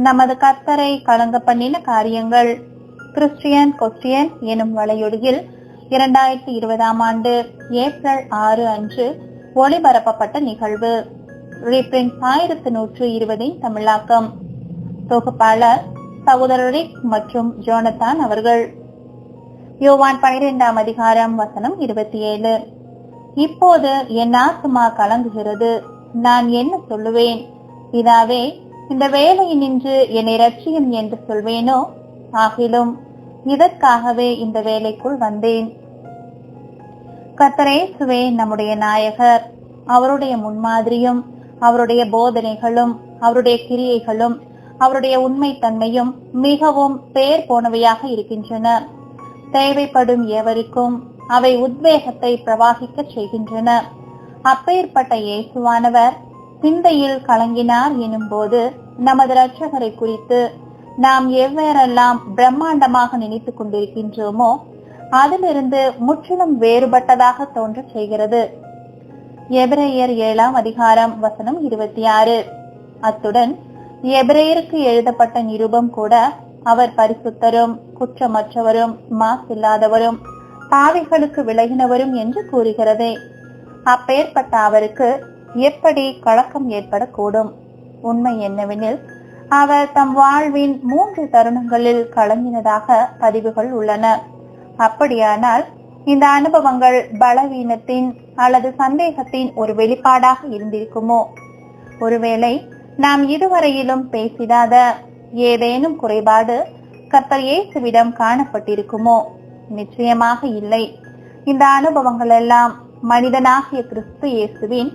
நமது கர்த்தரை கலங்க பண்ணின காரியங்கள் கிறிஸ்டியன் கொஸ்டியன் எனும் வலையொலியில் 2020 ஆண்டு ஏப்ரல் 6 அன்று ஒளிபரப்பப்பட்ட நிகழ்வு. ரீப்ரிண்ட் 1120 தமிழாக்கம். தொகுப்பாளர் சகோதரர் ரிக் மற்றும் ஜோனத்தான் அவர்கள். யோவான் 12 அதிகாரம் வசனம் 27. இப்போது என் ஆத்துமா கலங்குகிறது, நான் என்ன சொல்லுவேன்? பிதாவே, இந்த வேலையினின்று என்னை ரட்சியும் என்று சொல்வேனோ? ஆகிலும் இதற்காகவே இந்த வேலைக்குள் வந்தேன். கர்த்தர் இயேசுவே நம்முடைய நாயகர். அவருடைய முன்மாதிரியும் அவருடைய போதனைகளும் அவருடைய கிரியைகளும் அவருடைய உண்மைத்தன்மையும் மிகவும் பேர் போனவையாக இருக்கின்றன. தேவைப்படும் எவருக்கும் அவை உத்வேகத்தை பிரவாகிக்க செய்கின்றன. அப்பேற்பட்ட இயேசுவானவர் சிந்தையில் கலங்கினார் எனும் போது நமது இரட்சகரை குறித்து நாம் எவ்வேறெல்லாம் பிரம்மாண்டமாக நினைத்துக் கொண்டிருக்கின்றோமோ அதிலிருந்து முற்றிலும் வேறுபட்டதாக தோன்ற செய்கிறது. எபிரேயர் 7 அதிகாரம் வசனம் 26. அத்துடன் எபிரேயருக்கு எழுதப்பட்ட நிருபம் கூட அவர் பரிசுத்தரும் குற்றமற்றவரும் மாசில்லாதவரும் பாவிகளுக்கு விலகினவரும் என்று கூறுகிறதே. அப்பேற்பட்ட அவருக்கு எப்படி கலக்கம் ஏற்படக்கூடும்? உண்மை என்னவெனில் அவர் தம் வாழ்வின் 3 தருணங்களில் கலங்கினதாக பதிவுகள் உள்ளன. அப்படியானால் இந்த அனுபவங்கள் பலவீனத்தின் அல்லது சந்தேகத்தின் ஒரு வெளிப்பாடாக இருந்திருக்குமோ? ஒருவேளை நாம் இதுவரையிலும் பேசிடாத ஏதேனும் குறைபாடு கர்த்தர் இயேசுவிடம் காணப்பட்டிருக்குமோ? நிச்சயமாக இல்லை. இந்த அனுபவங்கள் எல்லாம் மனிதனாகிய கிறிஸ்து இயேசுவின்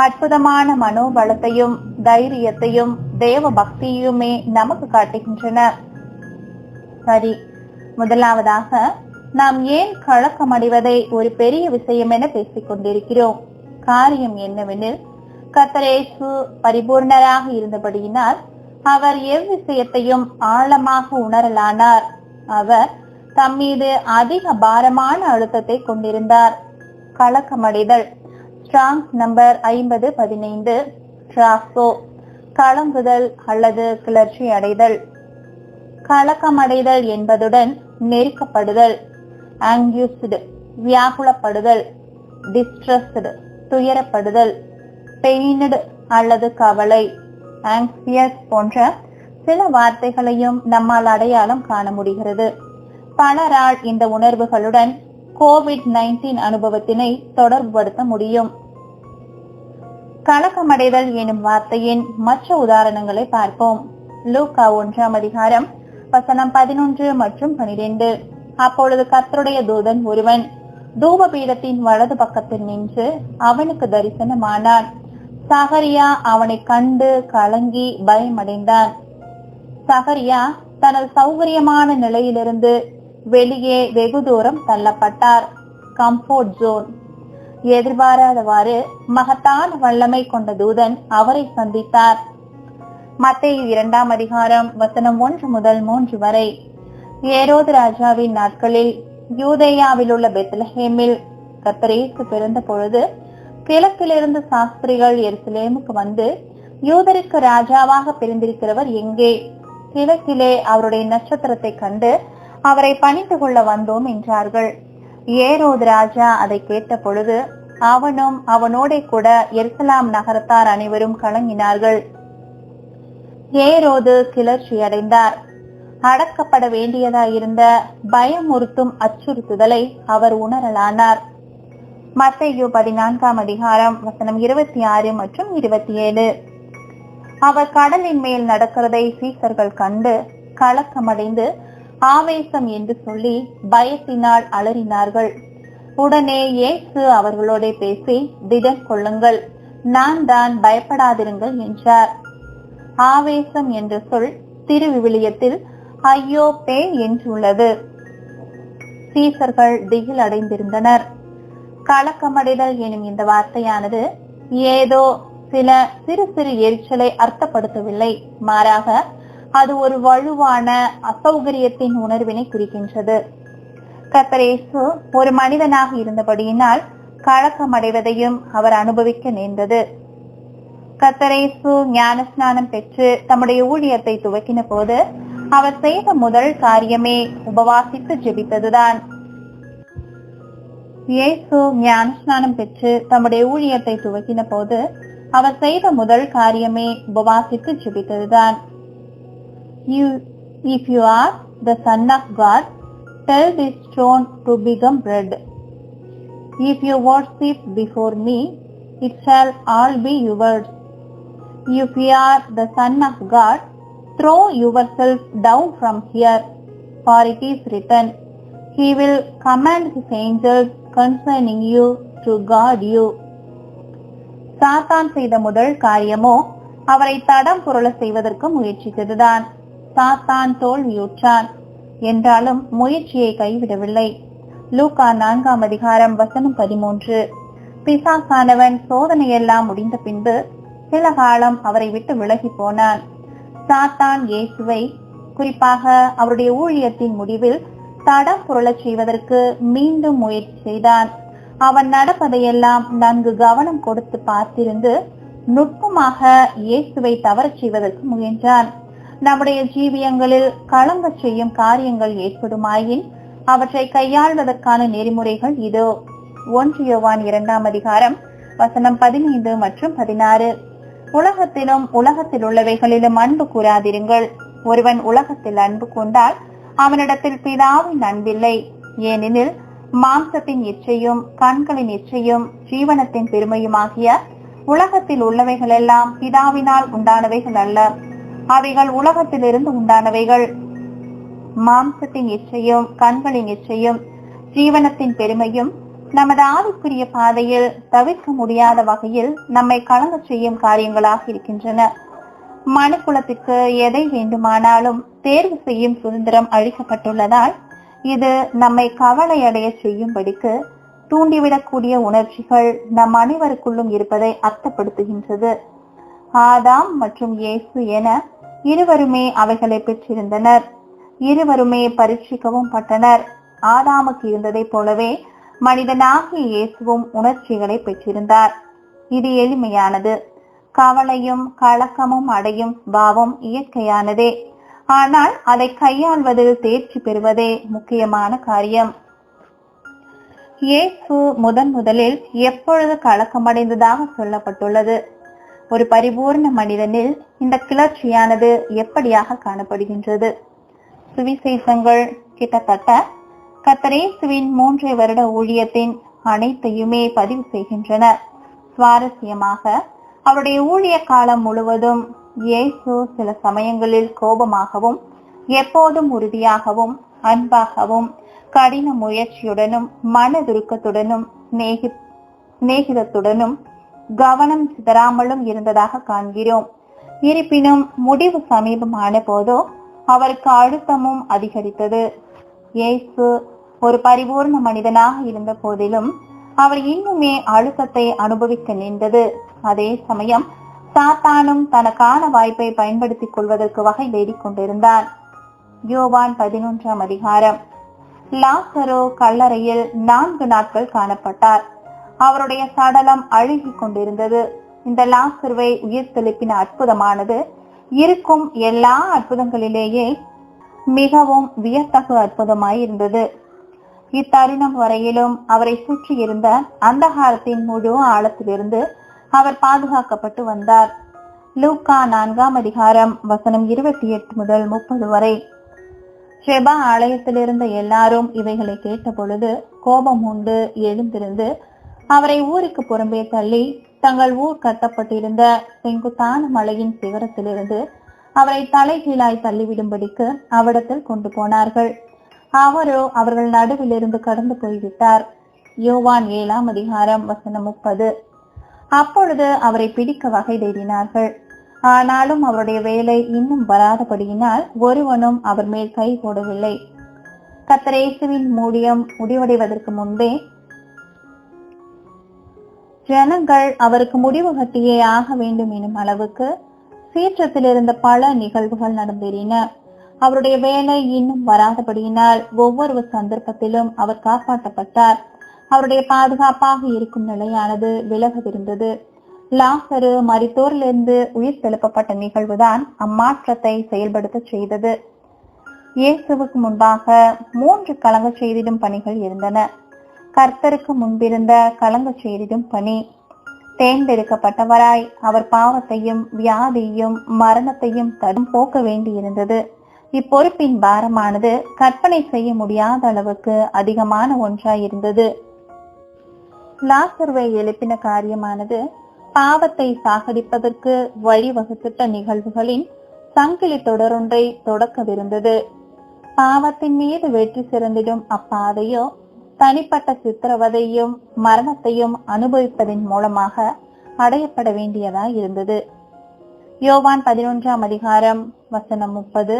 அற்புதமான மனோபலத்தையும் தைரியத்தையும் தேவ பக்தியுமே நமக்கு காட்டுகின்றன. சரி, முதலாவதாக நாம் ஏன் கலக்கமடைவதை ஒரு பெரிய விஷயம் என பேசிக் கொண்டிருக்கிறோம்? காரியம் என்னவெனில், கர்த்தர் இயேசு பரிபூர்ணராக இருந்தபடியினால் அவர் எவ்விஷயத்தையும் ஆழமாக உணரலானார். அவர் தம் மீது அதிக பாரமான அழுத்தத்தை கொண்டிருந்தார். கலக்கமடைதல் ஸ்ட்ராங்ஸ் நம்பர் 5015. டிராசோ கலங்குதல் அல்லது கிளர்ச்சி அடைதல். கலக்கமடைதல் என்பதுடன் நெருக்கப்படுதல், ஆங்கியூஸ்டு வியாகுலப்படுதல், டிஸ்ட்ரஸ்டு துயரப்படுதல், பெயின்டு அல்லது கவலை, ஆங்ஸியஸ் போன்ற சில வார்த்தைகளையும் நம்மால் அடையாளம் காண முடிகிறது. பலரால் இந்த உணர்வுகளுடன் COVID-19 அனுபவத்தினை தொடர்புபடுத்த முடியும். கலக்கமடைதல் எனும் வார்த்தையின் மற்ற உதாரணங்களை பார்ப்போம். லூக்கா 1 அதிகாரம் வசனம் 11 மற்றும் 12. அப்பொழுது கர்த்தருடைய தூதன் ஒருவன் தூபபீடத்தின் வலது பக்கத்தில் நின்று அவனுக்கு தரிசனமானான். சகரியா அவனை கண்டு கலங்கி பயமடைந்தான். சகரியா தனது சௌகரியமான நிலையிலிருந்து வெளியே வெகு தூரம் தள்ளப்பட்டார். Comfort zone. எதிர்பாராதவாறு மகத்தான வல்லமை கொண்ட தூதன் அவரை சந்தித்தார். மத்தேயு 2 அதிகாரம் வசனம் 1 முதல் 3 வரை. ஏரோது ராஜாவின் நாட்களில் யூதேயாவில் உள்ள பெத்லஹேமில் கர்த்தர் இயேசு பிறந்த பொழுது கிழக்கிலிருந்து சாஸ்திரிகள் எருசலேமுக்கு வந்து, யூதருக்கு ராஜாவாக பிறந்திருக்கிறவர் எங்கே? கிழக்கிலே அவருடைய நட்சத்திரத்தை கண்டு அவரை பணிந்து கொள்ள வந்தோம் என்றார்கள். ஏரோது ராஜா அதை கேட்ட பொழுது அவனும் அவனோட கூட எருசலேம் நகரத்தார் அனைவரும் கலங்கினார்கள். ஏரோது கிளர்ச்சி அடைந்தார். அடக்கப்பட வேண்டியதாயிருந்த பயமுறுத்தும் அச்சுறுத்துதலை அவர் உணரலானார். மத்தேயு 14 அதிகாரம் வசனம் 26 மற்றும் 27. அவர் கடலின் மேல் நடக்கிறதை சீசர்கள் கண்டு கலக்கமடைந்து ஆவேசம் என்று சொல்லி பயத்தினால் அலறினார்கள். உடனே இயேசு அவர்களோட பேசி, திடன் கொள்ளுங்கள், நான் தான், பயப்படாதிருங்கள் என்றார். ஆவேசம் என்ற சொல் திருவிவிலியத்தில் ஐயோ பே என்றுள்ளது. சீசர்கள் திகில் அடைந்திருந்தனர். கலக்கமடைதல் எனும் இந்த வார்த்தையானது ஏதோ சில சிறு சிறு எரிச்சலை அர்த்தப்படுத்தவில்லை. மாறாக அது ஒரு வலுவான அசௌகரியத்தின் உணர்வினை குறிக்கின்றது. கர்த்தர் இயேசு ஒரு மனிதனாக இருந்தபடியினால் கலக்கமடைவதையும் அவர் அனுபவிக்க நேர்ந்தது. கர்த்தரேசு ஞானஸ்நானம் பெற்று தம்முடைய ஊழியத்தை துவக்கின போது அவர் செய்த முதல் காரியமே உபவாசித்து ஜெபித்ததுதான். இயேசு ஞானஸ்நானம் பெற்று தம்முடைய ஊழியத்தை துவக்கின போது அவர் செய்த முதல் காரியமே உபவாசித்து ஜெபித்ததுதான். If you are the Son of God, tell this stone to become bread. If you worship before me, it shall all be yours. If you are the Son of God, throw yourself down from here, for it is written, He will command His angels concerning you to guard you. சாத்தான் செய்த முதல் காரியமோ அவரை தடம் புரள செய்வதற்கு முயற்சித்ததுதான். சாத்தான் தோல்வியுற்றான். என்றாலும் முயற்சியை கைவிடவில்லை. லூக்கா 4ஆம் அதிகாரம் வசனம் 13. பிசாசானவன் சோதனையெல்லாம் முடிந்த பின்பு சில காலம் அவரை விட்டு விலகி போனான். சாத்தான் இயேசுவை குறிப்பாக அவருடைய ஊழியத்தின் முடிவில் தடம் புரளச் செய்வதற்கு மீண்டும் முயற்சி செய்தான். அவன் நடப்பதையெல்லாம் நன்கு கவனம் கொடுத்து பார்த்திருந்து நுட்பமாக இயேசுவை தவறச் செய்வதற்கு முயன்றான். நம்முடைய ஜீவியங்களில் கலங்க செய்யும் காரியங்கள் ஏற்படுமாயின் அவற்றை கையாள்வதற்கான நெறிமுறைகள் இதோ. 1 யோவான் 2ஆம் அதிகாரம் வசனம் 15 மற்றும் 16. உலகத்திலும் உலகத்தில் உள்ளவைகளிலும் அன்பு கூறாதிருங்கள். ஒருவன் உலகத்தில் அன்பு கொண்டால் அவனிடத்தில் பிதாவின் அன்பில்லை. ஏனெனில் மாம்சத்தின் இச்சையும் கண்களின் இச்சையும் ஜீவனத்தின் பெருமையுமாகிய உலகத்தில் உள்ளவைகள் எல்லாம் பிதாவினால் உண்டானவைகள் அல்ல, அவைகள் உலகத்திலிருந்து உண்டானவைகள். மாம்சத்தின் இச்சையும் கண்களின் இச்சையும் ஜீவனத்தின் பெருமையும் நமது ஆவிக்குரிய பாதையில் தவிர்க்க முடியாத வகையில் நம்மை கலங்க செய்யும் காரியங்களாக இருக்கின்றன. மனுக்குலத்திற்கு எதை வேண்டுமானாலும் தேர்வு செய்யும் சுதந்திரம் அளிக்கப்பட்டுள்ளதால் இது நம்மை கவலை அடைய செய்யும்படிக்கு தூண்டிவிடக்கூடிய உணர்ச்சிகள் நம் அனைவருக்குள்ளும் இருப்பதை அர்த்தப்படுத்துகின்றது. ஆதாம் மற்றும் இயேசு என இருவருமே அவைகளை பெற்றிருந்தனர். இருவருமே பரீட்சிக்கவும் பட்டனர். ஆதாமுக்கு இருந்ததை போலவே மனிதனாகிய இயேசுவும் உணர்ச்சிகளை பெற்றிருந்தார். இது எளிமையானது. கவலையும் கலக்கமும் அடையும் பாவம் இயற்கையானதே. ஆனால் அதை கையாள்வதில் தேர்ச்சி பெறுவதே முக்கியமான காரியம். இயேசு முதலில் எப்பொழுது கலக்கமடைந்ததாக சொல்லப்பட்டுள்ளது? ஒரு பரிபூர்ண மனிதனில் இந்த கிளர்ச்சியானது எப்படியாக காணப்படுகின்றது? சுவிசேஷங்கள் கிட்டத்தட்ட கர்த்தரேசுவின் 3 வருட ஊழியத்தின் அனைத்தையுமே பதிவு செய்கின்றன. சுவாரஸ்யமாக அவருடைய ஊழிய காலம் முழுவதும் இயேசு சில சமயங்களில் கோபமாகவும் எப்போதும் உறுதியாகவும் அன்பாகவும் கடின முயற்சியுடனும் மனதுருக்கத்துடனும் சிநேகிதத்துடனும் கவனம் சிதறாமலும் இருந்ததாக காண்கிறோம். இருப்பினும் முடிவு சமீபமான போதோ அவருக்கு அழுத்தமும் அதிகரித்தது. இயேசு ஒரு பரிபூர்ண மனிதனாக இருந்த போதிலும் அவர் இன்னுமே அழுத்தத்தை அனுபவிக்க நேர்ந்தது. அதே சமயம் சாத்தானும் தனக்கான வாய்ப்பை பயன்படுத்திக் கொள்வதற்கு வகை தேடிக் கொண்டிருந்தான். யோவான் 11ஆம் அதிகாரம். லாசரு கல்லறையில் 4 நாட்கள் காணப்பட்டார். அவருடைய சடலம் அழுகி கொண்டிருந்தது. இந்த லாசருவை உயிர்த்தெழுப்பின அற்புதமானது இருக்கும் எல்லா அற்புதங்களிலேயே மிகவும் வியத்தகு அற்புதமாயிருந்தது. இத்தருணம் வரையிலும் அவரை சுற்றி இருந்த அந்தகாரத்தின் முழு ஆழத்திலிருந்து அவர் பாதுகாக்கப்பட்டு வந்தார். லூக்கா 4ஆம் அதிகாரம் வசனம் 28 முதல் 30 வரை. ஷெபா ஆலயத்தில் இருந்த எல்லாரும் இவைகளை கேட்ட பொழுது கோபம் உண்டு எழுந்திருந்து அவரை ஊருக்கு புறம்பே தள்ளி தங்கள் ஊர் கட்டப்பட்டிருந்த செங்குத்தான மலையின் சிகரத்திலிருந்து அவரை தலைகீழாய் தள்ளிவிடும்படிக்கு அவ்விடத்தில் கொண்டு போனார்கள். அவரோ அவர்கள் நடுவில் இருந்து கடந்து போய்விட்டார். யோவான் 7ஆம் அதிகாரம் வசனம் 30. அப்பொழுது அவரை பிடிக்க வகை தேடினார்கள். ஆனாலும் அவருடைய வேலை இன்னும் வராதபடியினால் ஒருவனும் அவர் மேல் கை போடவில்லை. கர்த்தரேசுவின் ஊழியம் முடிவடைவதற்கு முன்பே ஜனங்கள் அவருக்கு முடிவு கட்டியே ஆக வேண்டும் எனும் அளவுக்கு சீற்றத்தில் இருந்த பல நிகழ்வுகள் நடந்தேறின. அவருடைய வேலை இன்னும் வராதபடியினால் ஒவ்வொரு சந்தர்ப்பத்திலும் அவர் காப்பாற்றப்பட்டார். அவருடைய பாதுகாப்பாக இருக்கும் நிலையானது விலகவிருந்தது. லாசரு மரித்தோரிலிருந்து உயிர் தெழுப்பப்பட்ட நிகழ்வுதான் அம்மாற்றத்தை செயல்படுத்த செய்தது. இயேசுவுக்கு முன்பாக 3 கலங்க செய்திடும் பணிகள் இருந்தன. கர்த்தருக்கு முன்பிருந்த கலங்க செய்திடும் பணி, தேர்ந்தெடுக்கப்பட்டவராய் அவர் பாவத்தையும் வியாதியையும் மரணத்தையும் தடும் போக்க வேண்டியிருந்தது. இப்பொறுப்பின் பாரமானது கற்பனை செய்ய முடியாத அளவுக்கு அதிகமான ஒன்றாயிருந்தது. லாசருவை எழுப்பின காரியமானது பாவத்தை சாகடிப்பதற்கு வழிவகுத்திட்ட நிகழ்வுகளின் சங்கிலி தொடரொன்றை தொடக்கவிருந்தது. பாவத்தின் மீது வெற்றி சிறந்திடும் அப்பாதையோ தனிப்பட்ட சித்திரவதையும் மரணத்தையும் அனுபவிப்பதன் மூலமாக அடையப்பட வேண்டியதாய் இருந்தது. யோவான் 11ஆம் அதிகாரம் வசனம் 30,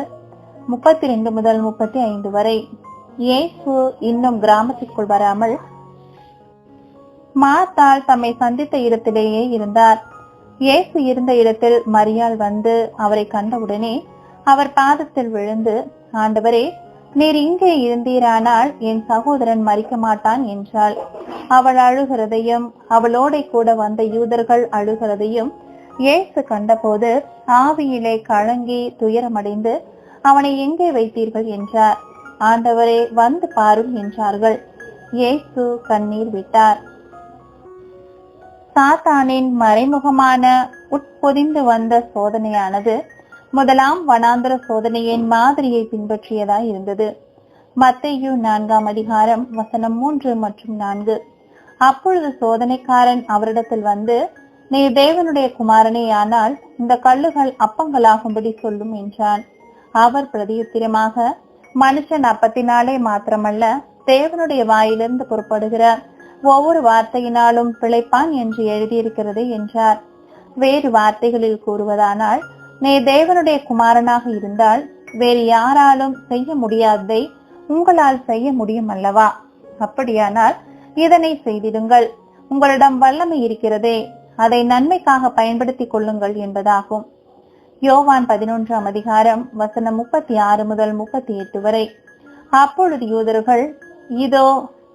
32 முதல் 35 வரை. இயேசு இன்னும் கிராமத்திற்குள் வராமல் மார்த்தாள் தம்மை சந்தித்த இடத்திலேயே இருந்தார். இயேசு இருந்த இடத்தில் மரியாள் வந்து அவரை கண்டவுடனே அவர் பாதத்தில் விழுந்து, ஆண்டவரே, நீர் இங்கே இருந்தீரானால் என் சகோதரன் மரிக்க மாட்டான் என்றாள். அவள் அழுகிறதையும் அவளோட கூட வந்த யூதர்கள் அழுகிறதையும் இயேசு கண்டபோது ஆவியிலே கலங்கி துயரமடைந்து, அவனை எங்கே வைத்தீர்கள் என்றார். ஆண்டவரே, வந்து பாரும் என்றார்கள். இயேசு கண்ணீர் விட்டார். சாத்தானின் மறைமுகமான உட்பொதிந்து வந்த சோதனையானது முதலாம் வனாந்தர சோதனையின் மாதிரியை பின்பற்றியதாய் இருந்தது. மத்தேயு 4ஆம் அதிகாரம் வசனம் 3 மற்றும் 4. அப்பொழுது சோதனைக்காரன் அவரிடத்தில் வந்து, நீ தேவனுடைய குமாரனே ஆனால் இந்த கல்லுகள் அப்பங்களாகும்படி சொல்லும் என்றான். அவர் பிரதியுத்திரமாக, மனுஷன் அப்பத்தினாலே மாத்திரமல்ல தேவனுடைய வாயிலிருந்து புறப்படுகிற ஒவ்வொரு வார்த்தையினாலும் பிழைப்பான் என்று எழுதியிருக்கிறது என்றார். வேறு வார்த்தைகளில் கூறுவதானால், நீ தேவனுடைய குமாரனாக இருந்தால் வேறு யாராலும் செய்ய முடியாததை உங்களால் செய்ய முடியும் அல்லவா? அப்படியானால் இதனை செய்திடுங்கள், உங்களிடம் வல்லமை இருக்கிறதே, அதை நன்மைக்காக பயன்படுத்திக் கொள்ளுங்கள் என்பதாகும். யோவான் 11ஆம் அதிகாரம் வசனம் 36 முதல் 38 வரை. அப்பொழுது யூதர்கள், இதோ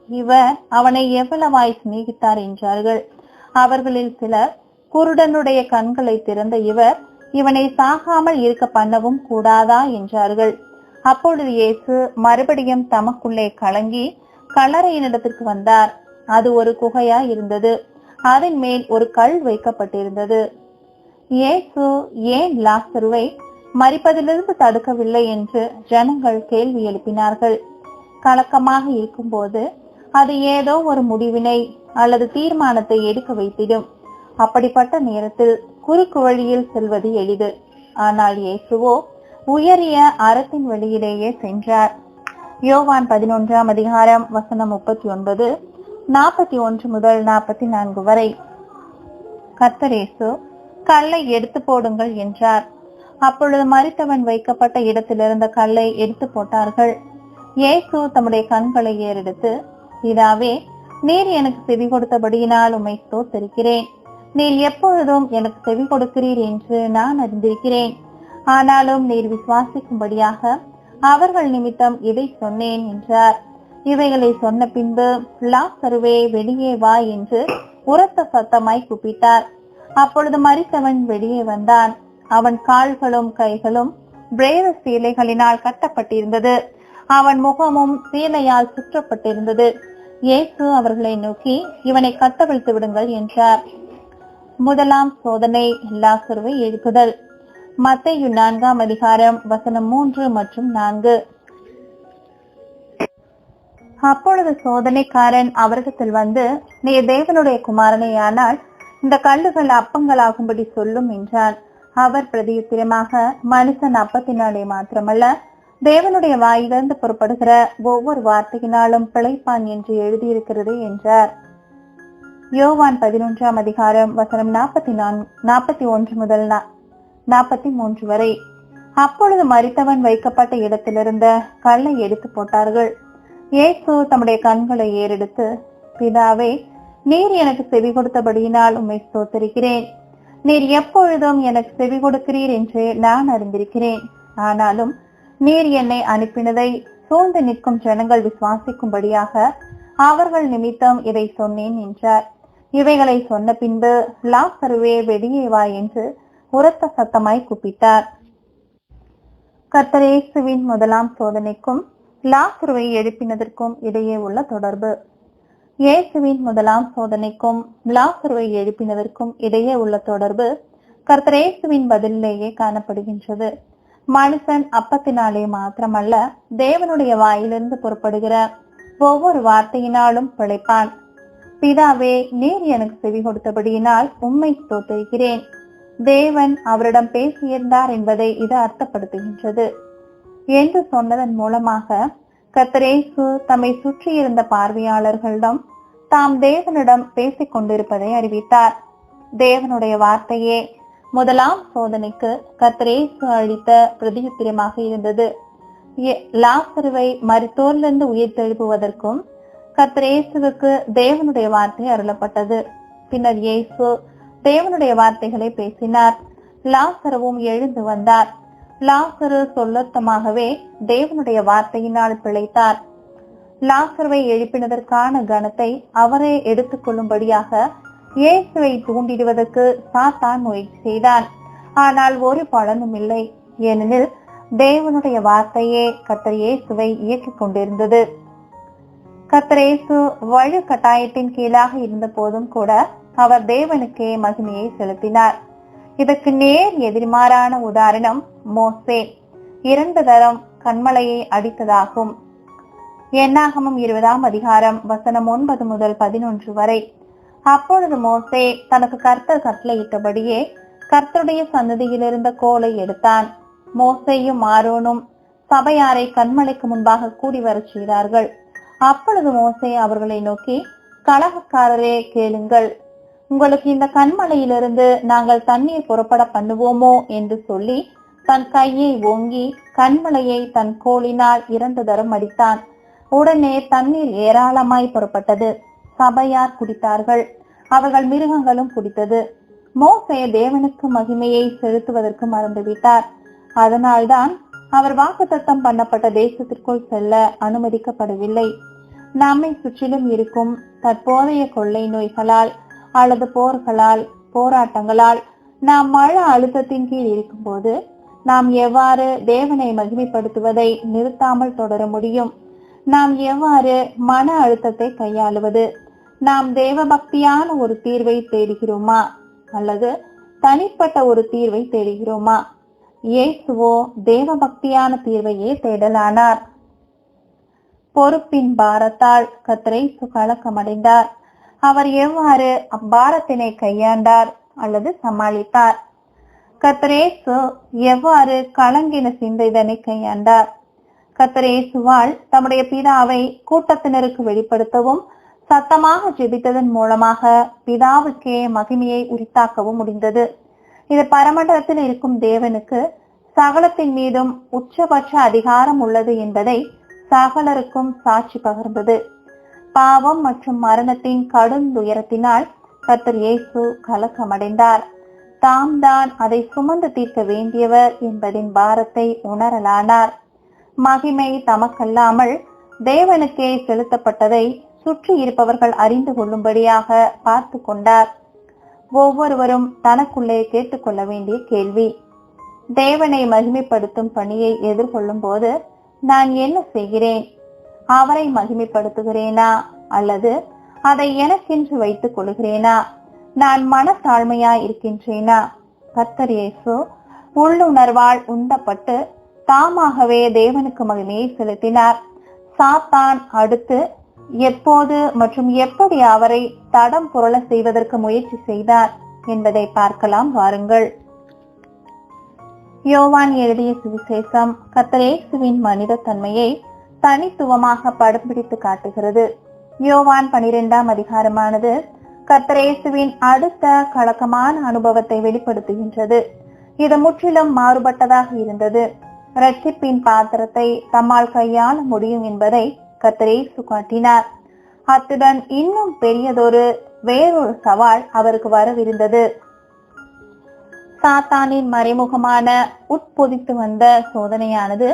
இவர் அவனை எவ்வளவாய் சிநேகித்தார் என்றார்கள். அவர்களில் சிலர், குருடனுடைய கண்களை திறந்த இவர் இவனை சாகாமல் இருக்க பண்ணவும் கூடாதா என்றார்கள். அப்பொழுது இயேசு மறுபடியும் தமக்குள்ளே கலங்கி கல்லறையினிடத்திற்கு வந்தார். அது ஒரு குகையா இருந்தது. அதன் மேல் ஒரு கல் வைக்கப்பட்டிருந்தது. இயேசு ஏன் லாசருவை மரிப்பதிலிருந்து தடுக்கவில்லை என்று ஜனங்கள் கேள்வி எழுப்பினார்கள். கலக்கமாக இருக்கும்போது அது ஏதோ ஒரு முடிவினை அல்லது தீர்மானத்தை எடுக்க வைத்திடும். அப்படிப்பட்ட நேரத்தில் குறுக்கு வழியில் செல்வது எளிது. ஆனால் இயேசுவோ உயரிய அறத்தின் வழியிலேயே சென்றார். யோவான் 11ஆம் அதிகாரம் வசனம் 39, 41 முதல் 44 வரை. கர்த்தர் இயேசு, கல்லை எடுத்து போடுங்கள் என்றார். அப்பொழுது மரித்தவன் வைக்கப்பட்ட இடத்திலிருந்த கல்லை எடுத்து போட்டார்கள். இயேசு தம்முடைய கண்களை ஏறெடுத்து, பிதாவே, நீர் எனக்கு செவி கொடுத்தபடியினால் உம்மை ஸ்தோத்திரிக்கிறேன். நீர் எப்பொழுதும் எனக்கு செவி கொடுக்கிறீர் என்று நான் அறிந்திருக்கிறேன். ஆனாலும் நீர் விசுவாசிக்கும்படியாக அவர்கள் நிமித்தம் இதை சொன்னேன் என்றார். இவைகளை சொன்ன பின்பு, லாசருவே, வெளியே வா என்று உரத்த சத்தமாய் கூப்பிட்டார். அப்பொழுது மரித்தவன் வெளியே வந்தான். அவன் கால்களும் கைகளும் பிரேத சீலைகளினால் கட்டப்பட்டிருந்தது. அவன் முகமும் சீலையால் சுற்றப்பட்டிருந்தது. இயேசு அவர்களை நோக்கி, இவனை கட்டவிழ்த்து விடுங்கள் என்றார். முதலாம் சோதனை, லாசருவை எழுப்புதல். மத்தேயு 4ஆம் அதிகாரம் வசனம் 3 மற்றும் 4. அப்பொழுது சோதனைக்காரன் அவரிடத்தில் வந்து, நீ தேவனுடைய குமாரனேயானால் இந்த கல்லுகள் அப்பங்களாகும்படி சொல்லும் என்றான். அவர் பிரதியுத்திரமாக, மனுஷன் அப்பத்தினாலே மாத்திரமல்ல தேவனுடைய வாயிலிருந்து புறப்படுகிற ஒவ்வொரு வார்த்தையினாலும் பிழைப்பான் என்று எழுதியிருக்கிறது என்றார். யோவான் 11ஆம் அதிகாரம் வசனம் 41 முதல் 43 வரை. அப்பொழுது மரித்தவன் வைக்கப்பட்ட இடத்திலிருந்த கல்லை எடுத்து போட்டார்கள். இயேசு தம்முடைய கண்களை ஏறெடுத்து, பிதாவே, நீர் எனக்கு செவி கொடுத்தபடியினால் உம்மை ஸ்தோத்திரிக்கிறேன். நீர் எப்பொழுதும் எனக்கு செவி கொடுக்கிறீர் என்று நான் அறிந்திருக்கிறேன். ஆனாலும் நீர் என்னை அனுப்பினதை சூழ்ந்து நிற்கும் ஜனங்கள் விசுவாசிக்கும்படியாக அவர்கள் நிமித்தம் இதை சொன்னேன் என்றார். இவைகளை சொன்ன பின்பு லாசருவே வெளியே வா என்று உரத்த சத்தமாய் கூப்பிட்டார். கர்த்தர் இயேசுவின் முதலாம் சோதனைக்கும் லாசருவை எழுப்பினதற்கும் இடையே உள்ள தொடர்பு. இயேசுவின் முதலாம் சோதனைக்கும் லாசருவை எழுப்பினதற்கும் இடையே உள்ள தொடர்பு கர்த்தர் இயேசுவின் பதிலேயே காணப்படுகின்றது. மனுஷன் அப்பத்தினாலே மாத்திரமல்ல, தேவனுடைய வாயிலிருந்து புறப்படுகிற ஒவ்வொரு வார்த்தையினாலும் பிழைப்பான். பிதாவே, நீர் எனக்கு செவி கொடுத்தபடியினால் உம்மை ஸ்தோத்திரிக்கிறேன். தேவன் அவரிடம் பேசியிருந்தார் என்பதை இது அர்த்தப்படுத்துகின்றது என்று சொன்னதன் மூலமாக கர்த்தர் இயேசு தம்மை சுற்றியிருந்த பார்வையாளர்களிடம் தாம் தேவனிடம் பேசிக் கொண்டிருப்பதை அறிவித்தார். தேவனுடைய வார்த்தையே முதலாம் சோதனைக்கு கர்த்தர் இயேசு அளித்த பிரதியுத்திரமாக இருந்தது. லாசருவை மரித்தோரிலிருந்து உயிர்த்தெழுப்புவதற்கும் கர்த்தர் இயேசுவுக்கு தேவனுடைய வார்த்தை அருளப்பட்டது. பின்னர் இயேசு தேவனுடைய வார்த்தைகளை பேசினார். லாசருவும் எழுந்து வந்தார். லாசரு சொல்லத்தமாகவே தேவனுடைய வார்த்தையினால் பிழைத்தார். லாசருவை எழுப்பினதற்கான கணத்தை அவரே எடுத்துக் கொள்ளும்படியாக இயேசுவை தூண்டிடுவதற்கு சாத்தான் முயற்சி செய்தான். ஆனால் ஒரு பலனும் இல்லை. ஏனெனில் தேவனுடைய வார்த்தையே கர்த்தர் இயேசுவை இயக்கிக் கொண்டிருந்தது. கர்த்தர் இயேசு வலு கட்டாயத்தின் கீழாக இருந்த போதும் கூட அவர் தேவனுக்கே மகிமையை செலுத்தினார். இதற்கு நேர் எதிர்மாறான உதாரணம் மோசே 2 தரம் கன்மலையை அடித்ததாகும். என்னாகமம் 20ஆம் அதிகாரம் வசனம் 9 முதல் 11 வரை. அப்பொழுது மோசே தனக்கு கர்த்தர் கட்டளையிட்டபடியே கர்த்தருடைய சன்னதியில் இருந்த கோலை எடுத்தான். மோசேயும் ஆரோனும் சபையாரை கன்மலைக்கு முன்பாக கூடி வரச் செய்தார்கள். அப்பொழுது மோசே அவர்களை நோக்கி, கலகக்காரரே கேளுங்கள், உங்களுக்கு இந்த கன்மலையிலிருந்து நாங்கள் தண்ணீர் புறப்பட பண்ணுவோமோ என்று சொல்லி தன் கையை ஓங்கி கன்மலையை தன் கோலினால் 2 தரம் அடித்தான். உடனே தண்ணீர் ஏராளமாய் புறப்பட்டது. சபையார் குடித்தார்கள். அவர்கள் மிருகங்களும் குடித்தது. மோசே தேவனுக்கு மகிமையை செலுத்துவதற்கு மறந்துவிட்டார். அதனால்தான் அவர் வாக்குத்தத்தம் பண்ணப்பட்ட தேசத்திற்குள் செல்ல அனுமதிக்கப்படவில்லை. நம்மை சுற்றிலும் இருக்கும் தற்போதைய கொள்ளை நோய்களால் அல்லது போர்களால், போராட்டங்களால் நாம் மன அழுத்தத்தின் கீழ் இருக்கும் போது நாம் எவ்வாறு தேவனை மகிமைப்படுத்துவதை நிறுத்தாமல் தொடர முடியும்? நாம் எவ்வாறு மன அழுத்தத்தை கையாளுவது? நாம் தேவ பக்தியான ஒரு தீர்வை தேடுகிறோமா அல்லது தனிப்பட்ட ஒரு தீர்வை தேடுகிறோமா? இயேசுவோ தேவ பக்தியான தீர்வையே தேடலானார். பொறுப்பின் பாரத்தால் கர்த்தர் இயேசு கலக்கமடைந்தார். அவர் எவ்வாறு அப்பாரத்தினை கையாண்டார் அல்லது சமாளித்தார்? கர்த்தர் இயேசு எவ்வாறு கலங்கின சிந்தைதனை கையாண்டார்? கர்த்தர் இயேசுவால் தம்முடைய பிதாவை கூட்டத்தினருக்கு வெளிப்படுத்தவும் சத்தமாக ஜெபித்ததன் மூலமாக பிதாவுக்கே மகிமையை உரித்தாக்கவும் முடிந்தது. இது பரமண்டலத்தில் இருக்கும் தேவனுக்கு சகலத்தின் மீதும் உச்சபட்ச அதிகாரம் உள்ளது என்பதை சகலருக்கும் சாட்சி பகர்ந்தது. பாவம் மற்றும் மரணத்தின் கடும் துயரத்தினால் கர்த்தர் இயேசு கலக்கமடைந்தார். தாம் தான் அதை சுமந்து தீர்க்க வேண்டியவர் என்பதின் பாரத்தை உணரலானார். மகிமை தமக்கல்லாமல் தேவனுக்கே செலுத்தப்பட்டதை சுற்றி இருப்பவர்கள் அறிந்து கொள்ளும்படியாக பார்த்து கொண்டார். ஒவ்வொருவரும் தனக்குள்ளே கேட்டுக்கொள்ள வேண்டிய கேள்வி: தேவனை மகிமைப்படுத்தும் பணியை எதிர்கொள்ளும் போது நான் என்ன செய்கிறேன்? அவரை மகிமைப்படுத்துகிறேனா அல்லது அதை எனக்கென்று வைத்துக் கொள்கிறேனா? நான் மனத்தாழ்மையா இருக்கின்றேனா? கர்த்தர் இயேசு உள்ளுணர்வால் உந்தப்பட்டு தாமாகவே தேவனுக்கு மகிமையை செலுத்தினார். சாத்தான் அடுத்து எப்போது மற்றும் எப்படி அவரை தடம் புரள செய்வதற்கு முயற்சி செய்தார் என்பதை பார்க்கலாம் வாருங்கள். யோவான் எழுதிய சுவிசேஷம் கர்த்தர் இயேசுவின் மனித தன்மையை தனித்துவமாக படம் பிடித்து காட்டுகிறது. யோவான் 12ஆம் அதிகாரமானது கர்த்தர் இயேசுவின் அடுத்த கலக்கமான அனுபவத்தை வெளிப்படுத்துகின்றது. இது முற்றிலும் மாறுபட்டதாக இருந்தது. இரட்சிப்பின் பாத்திரத்தை தம்மால் கையாள முடியும் என்பதை கர்த்தர் இயேசு காட்டினார். அத்துடன் இன்னும் பெரியதொரு வேறொரு சவால் அவருக்கு வரவிருந்தது. சாத்தானின் மறைமுகமான உட்பொதித்து வந்த சோதனையானது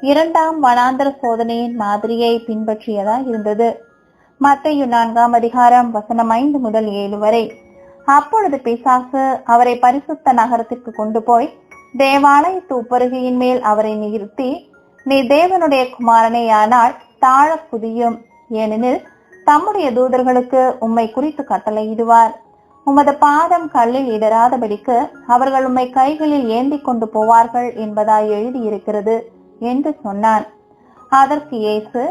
2ஆம் வனாந்தர சோதனையின் மாதிரியை பின்பற்றியதா இருந்தது. மத்தேயு 4 அதிகாரம் வசனம் 5 முதல் 7 வரை. அப்பொழுது பிசாசு அவரை பரிசுத்த நகரத்திற்கு கொண்டு போய் தேவாலயத்து உப்பருகையின் மேல் அவரை நிறுத்தி, நீ தேவனுடைய குமாரனே ஆனால் தாழ குதியும், ஏனெனில் தம்முடைய தூதர்களுக்கு உம்மை குறித்து கட்டளையிடுவார். உமது பாதம் கல்லில் இடராதபடிக்கு அவர்கள் உம்மை கைகளில் ஏந்தி கொண்டு போவார்கள் என்பதாய் எழுதியிருக்கிறது என்று சொன்னான். அதற்கு இயேசு,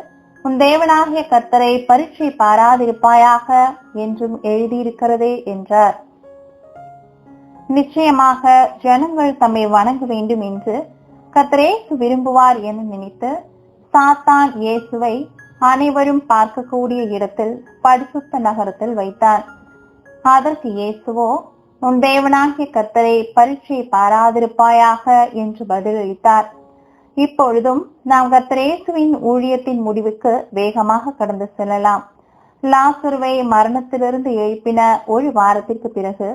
உன் தேவனாகிய கர்த்தரை பரீட்சை பாராதிருப்பாயாக என்றும் எழுதியிருக்கிறதே என்றார். நிச்சயமாக ஜனங்கள் தம்மை வணங்க வேண்டும் என்று கர்த்தர் இயேசு விரும்புவார் என நினைத்து சாத்தான் இயேசுவை அனைவரும் பார்க்கக்கூடிய இடத்தில் பரிசுத்த நகரத்தில் வைத்தான். அதற்கு இயேசுவோ, உன் தேவனாகிய கர்த்தரை பரீட்சை பாராதிருப்பாயாக என்று பதிலளித்தார். இப்பொழுதும் நாம் கர்த்தர் இயேசுவின் ஊழியத்தின் முடிவுக்கு வேகமாக கடந்து செல்லலாம். லாசருவை மரணத்திலிருந்து எழுப்பின ஒரு வாரத்திற்கு பிறகு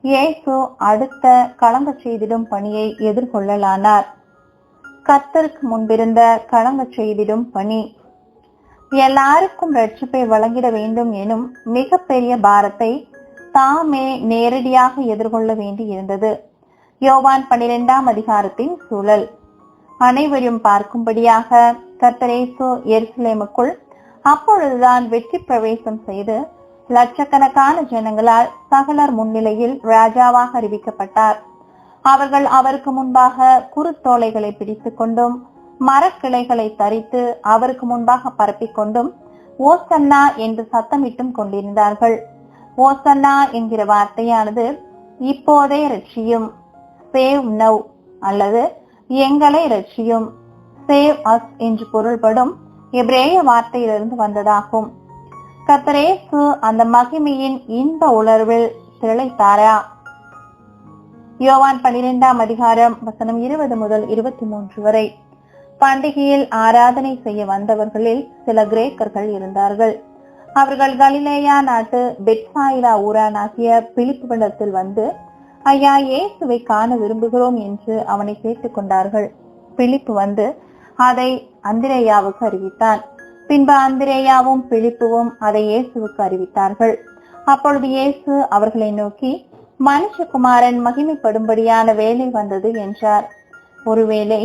இயேசு அடுத்த கலங்க செய்திடும் பணியை எதிர்கொள்ளலானார். கர்த்தருக்கு முன்பிருந்த கலங்க செய்திடும் பணி எல்லாருக்கும் ரட்சிப்பை வழங்கிட வேண்டும் எனும் மிகப்பெரிய பாரத்தை தாமே நேரடியாக எதிர்கொள்ள வேண்டி இருந்தது. யோவான் 12 அதிகாரத்தின் சூழல். அனைவரும் பார்க்கும்படியாக கர்த்தர் இயேசு எருசலேமுக்குள் அப்பொழுதுதான் வெற்றி பிரவேசம் செய்து லட்சக்கணக்கான ஜனங்களால் சகலர் முன்னிலையில் ராஜாவாக அறிவிக்கப்பட்டார். அவர்கள் அவருக்கு முன்பாக குருத்தோலைகளை பிடித்துக் கொண்டும் மரக்கிளைகளை தரித்து அவருக்கு முன்பாக பரப்பிக் கொண்டும் ஓசன்னா என்று சத்தமிட்டும் கொண்டிருந்தார்கள். ஓசன்னா என்கிற வார்த்தையானது இப்போதே ரட்சியும், சேவ் நவ் அல்லது எங்களை ரட்சியும், சேவ் அஸ் என்று பொருள்படும் எபிரேய வார்த்தையிலிருந்து வந்ததாகும். கர்த்தர் இயேசு அந்த மகிமையின் இன்ப உணர்வில் திளைத்தாரா? யோவான் 12 அதிகாரம் வசனம் 20 முதல் 23 வரை. பண்டிகையில் ஆராதனை செய்ய வந்தவர்களில் சில கிரேக்கர்கள் இருந்தார்கள். அவர்கள் கலிலேயா நாட்டு பெத்சாயிதா ஊரானாகிய பிலிப்புவிடத்தில் வந்து, ஐயா, இயேசுவை காண விரும்புகிறோம் என்று அவனை கேட்டுக் கொண்டார்கள். பிலிப்பு வந்து அதை அந்திரேயாவுக்கு அறிவித்தான். பின்பு அந்திரேயாவும் பிலிப்புவும் அதை இயேசுவுக்கு அறிவித்தார்கள். அப்பொழுது இயேசு அவர்களை நோக்கி, மனுஷகுமாரன் மகிமைப்படும்படியான வேலை வந்தது என்றார். ஒருவேளை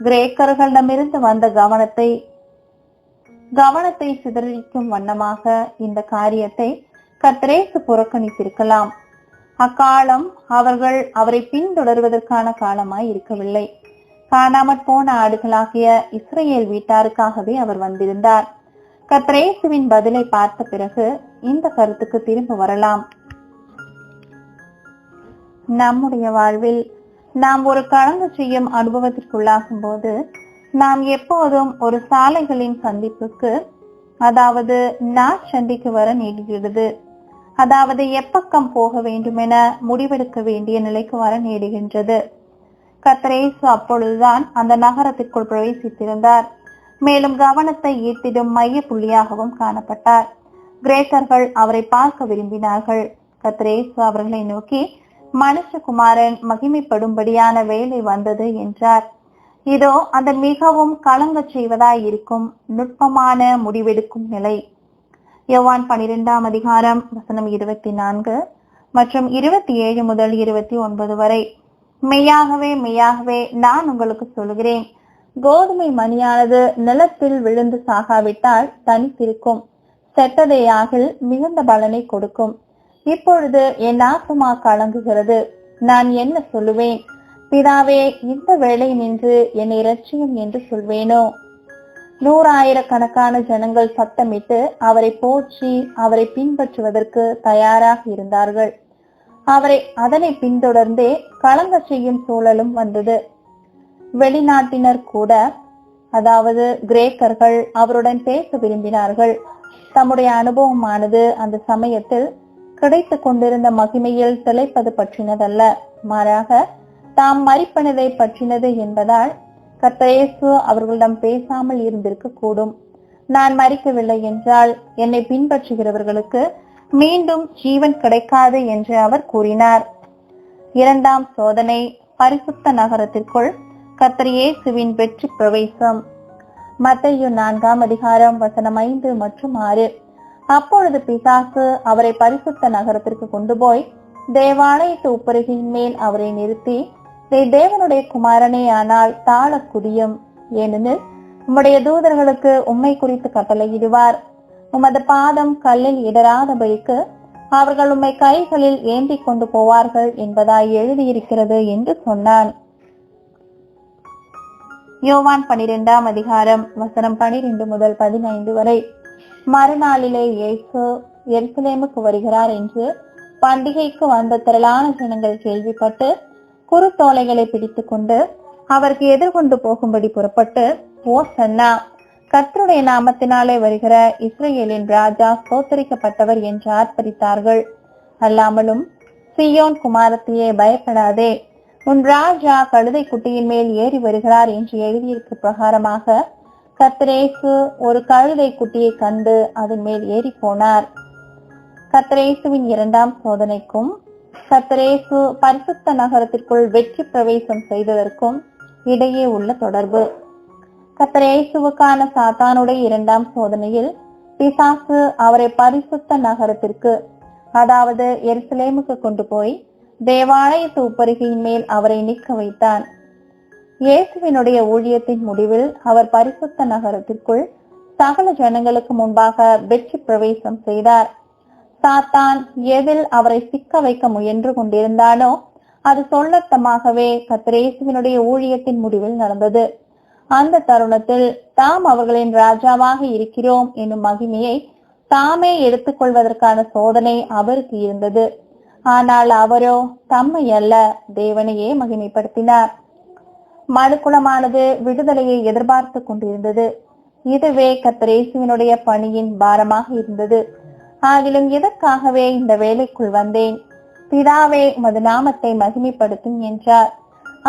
கிரேக்கர்களிடமிருந்து வந்த கவனத்தை சிதறடிக்கும் வண்ணமாக இந்த காரியத்தை கர்த்தர் இயேசு புறக்கணித்திருக்கலாம். அக்காலம் அவர்கள் அவரை பின்தொடர்வதற்கான காலமாய் இருக்கவில்லை. காணாமற் போன ஆடுகளாகிய இஸ்ரேல் வீட்டாருக்காகவே அவர் வந்திருந்தார். கர்த்தர் இயேசுவின் பதிலை பார்த்த பிறகு இந்த கருத்துக்கு திரும்ப வரலாம். நம்முடைய வாழ்வில் நாம் ஒரு கலங்க செய்யும் அனுபவத்திற்குள்ளாகும் போது நாம் எப்போதும் ஒரு சாலைகளின் சந்திப்புக்கு, அதாவது நாட்சந்திக்கு வர நேடுகிறது. அதாவது எப்பக்கம் போக வேண்டும் என முடிவெடுக்க வேண்டிய நிலைக்கு வர நேடுகின்றது. கர்த்தர் இயேசு அப்பொழுதுதான் அந்த நகரத்திற்குள் பிரவேசித்திருந்தார். மேலும் கவனத்தை ஈர்த்திடும் மைய புள்ளியாகவும் காணப்பட்டார். கிரேக்கர்கள் அவரை பார்க்க விரும்பினார்கள். கர்த்தர் இயேசு அவர்களை நோக்கி, மனுஷகுமாரன் மகிமைப்படும்படியான வேலை வந்தது என்றார். இதோ அந்த மிகவும் கலங்க செய்வதாய் இருக்கும் நுட்பமான முடிவெடுக்கும் நிலை. யோவான் 12 அதிகாரம் வசனம் 24 மற்றும் 27 முதல் 29 வரை. மெய்யாகவே மெய்யாகவே நான் உங்களுக்கு சொல்கிறேன், கோதுமை மணியானது நிலத்தில் விழுந்து சாகாவிட்டால் தனித்திருக்கும், செட்டதையாகில் மிகுந்த பலனை கொடுக்கும். இப்பொழுது என் ஆத்துமா கலங்குகிறது. நான் என்ன சொல்லுவேன்? பிதாவே, இந்த வேளை நின்று என்னை இரட்சியும் என்று சொல்வேனோ? 100,000 ஜனங்கள் சத்தமிட்டு அவரை போற்றி அவரை பின்பற்றுவதற்கு தயாராக இருந்தார்கள். அதனை பின்தொடர்ந்தே கலங்க செய்யும் சூழலும் வந்தது. வெளிநாட்டினர் கூட, அதாவது கிரேக்கர்கள், அவருடன் பேச விரும்பினார்கள். தம்முடைய அனுபவமானது அந்த சமயத்தில் கிடைத்துக் கொண்டிருந்த மகிமையில் திளைப்பது பற்றினதல்ல, மாறாக தாம் மரிப்பனதை பற்றினது என்பதால் கர்த்தர் இயேசு அவர்களிடம் பேசாமல் இருந்திருக்க கூடும். நான் மரிக்கவில்லை என்றால் என்னை பின்பற்றுகிறவர்களுக்கு மீண்டும் ஜீவன் கிடைக்காது என்று அவர் கூறினார். 2ஆம் சோதனை, பரிசுத்த நகரத்திற்குள் கர்த்தர் இயேசுவின் வெற்றி பிரவேசம். மத்தேயு 4 அதிகாரம் வசனம் 5 மற்றும் 6. அப்பொழுது பிசாசு அவரை பரிசுத்த நகரத்திற்கு கொண்டு போய் தேவாலயத்து உப்பருகையின் மேல் அவரை நிறுத்தி, நீ தேவனுடைய குமாரனே ஆனால் தாழ குதியும், ஏனெனில் உம்முடைய தூதர்களுக்கு உம்மை குறித்து கட்டளையிடுவார், உமது பாதம் கல்லில் இடராதபடிக்கு அவர்கள் உம்மை கைகளில் ஏந்தி கொண்டு போவார்கள் என்பதாய் எழுதியிருக்கிறது என்று சொன்னான். யோவான் 12ஆம் அதிகாரம் வசனம் 12 முதல் 15 வரை. மறுநாளிலே இயேசு எருசலேமுக்கு வருகிறார் என்று பண்டிகைக்கு வந்த திரளான ஜனங்கள் கேள்விப்பட்டு குருத்தோலைகளை பிடித்துக் கொண்டு அவருக்கு எதிர்கொண்டு போகும்படி புறப்பட்டு, ஓசன்னா, கர்த்தருடைய நாமத்தினாலே வருகிற இஸ்ரவேலின் ராஜா ஸ்தோத்தரிக்கப்பட்டவர் என்று ஆர்ப்பரித்தார்கள். அல்லாமலும், சீயோன் குமாரத்தியே பயப்படாதே, உன் ராஜா கழுதை குட்டியின் மேல் ஏறி வருகிறார் என்று எழுதியிருக்க பிரகாரமாக கர்த்தர் இயேசு ஒரு கழுதை குட்டியை கண்டு அதன் மேல் ஏறி போனார். கர்த்தர் இயேசுவின் இரண்டாம் சோதனைக்கும் கர்த்தர் இயேசு பரிசுத்த நகரத்திற்குள் வெற்றி பிரவேசம் செய்ததற்கும் இடையே உள்ள தொடர்பு. கர்த்தர் இயேசுவுக்கான சாத்தானுடைய இரண்டாம் சோதனையில் பிசாசு அவரை பரிசுத்த நகரத்திற்கு, அதாவது எருசலேமுக்கு கொண்டு போய் தேவாலயத்து உப்பருகையின் மேல் அவரை நிற்க வைத்தான். இயேசுவினுடைய ஊழியத்தின் முடிவில் அவர் பரிசுத்த நகரத்திற்குள் சகல ஜனங்களுக்கு முன்பாக வெற்றி பிரவேசம் செய்தார். சாத்தான் எதில் அவரை சிக்க வைக்க முயன்று கொண்டிருந்தானோ அது சொல்லத்தமாகவே கர்த்தர் இயேசுவினுடைய ஊழியத்தின் முடிவில் நடந்தது. அந்த தருணத்தில் தாம் அவர்களின் ராஜாவாக இருக்கிறோம் என்னும் மகிமையை தாமே எடுத்துக்கொள்வதற்கான சோதனை அவருக்கு இருந்தது. ஆனால் அவரோ தம்மை அல்ல, தேவனையே மகிமைப்படுத்தினார். மனுக்குலமானது விடுதலையை எதிர்பார்த்து கொண்டிருந்தது. இதுவே கர்த்தர் இயேசுவினுடைய பணியின் பாரமாக இருந்தது. ஆகிலும் இதற்காகவே இந்த வேலைக்குள் வந்தேன். பிதாவே, உமது நாமத்தை மகிமைப்படுத்தும் என்றார்.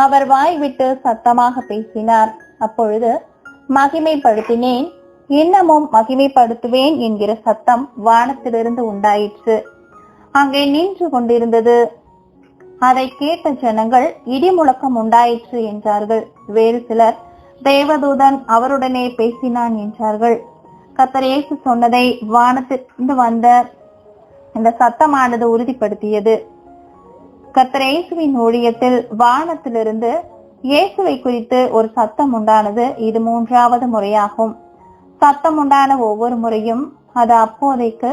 அவர் வாய் விட்டு சத்தமாக பேசினார். அப்பொழுது மகிமைப்படுத்தினேன், இன்னமும் மகிமைப்படுத்துவேன் என்கிற சத்தம் வானத்திலிருந்து உண்டாயிற்று. அங்கே நின்று கொண்டிருந்தது. அதை கேட்ட ஜனங்கள் இடி முழக்கம் உண்டாயிற்று என்றார்கள். வேறு சிலர் தேவதூதன் அவருடனே பேசினான் என்றார்கள். கர்த்தர் இயேசு சொன்னதை வானத்திலிருந்து வந்த இந்த சத்தமானது உறுதிப்படுத்தியது. கர்த்தர் இயேசுவின் ஊழியத்தில் வானத்திலிருந்து இயேசுவை குறித்து ஒரு சத்தம் உண்டானது. இது 3வது முறையாகும். சத்தம் உண்டான ஒவ்வொரு முறையும் அது அப்போதைக்கு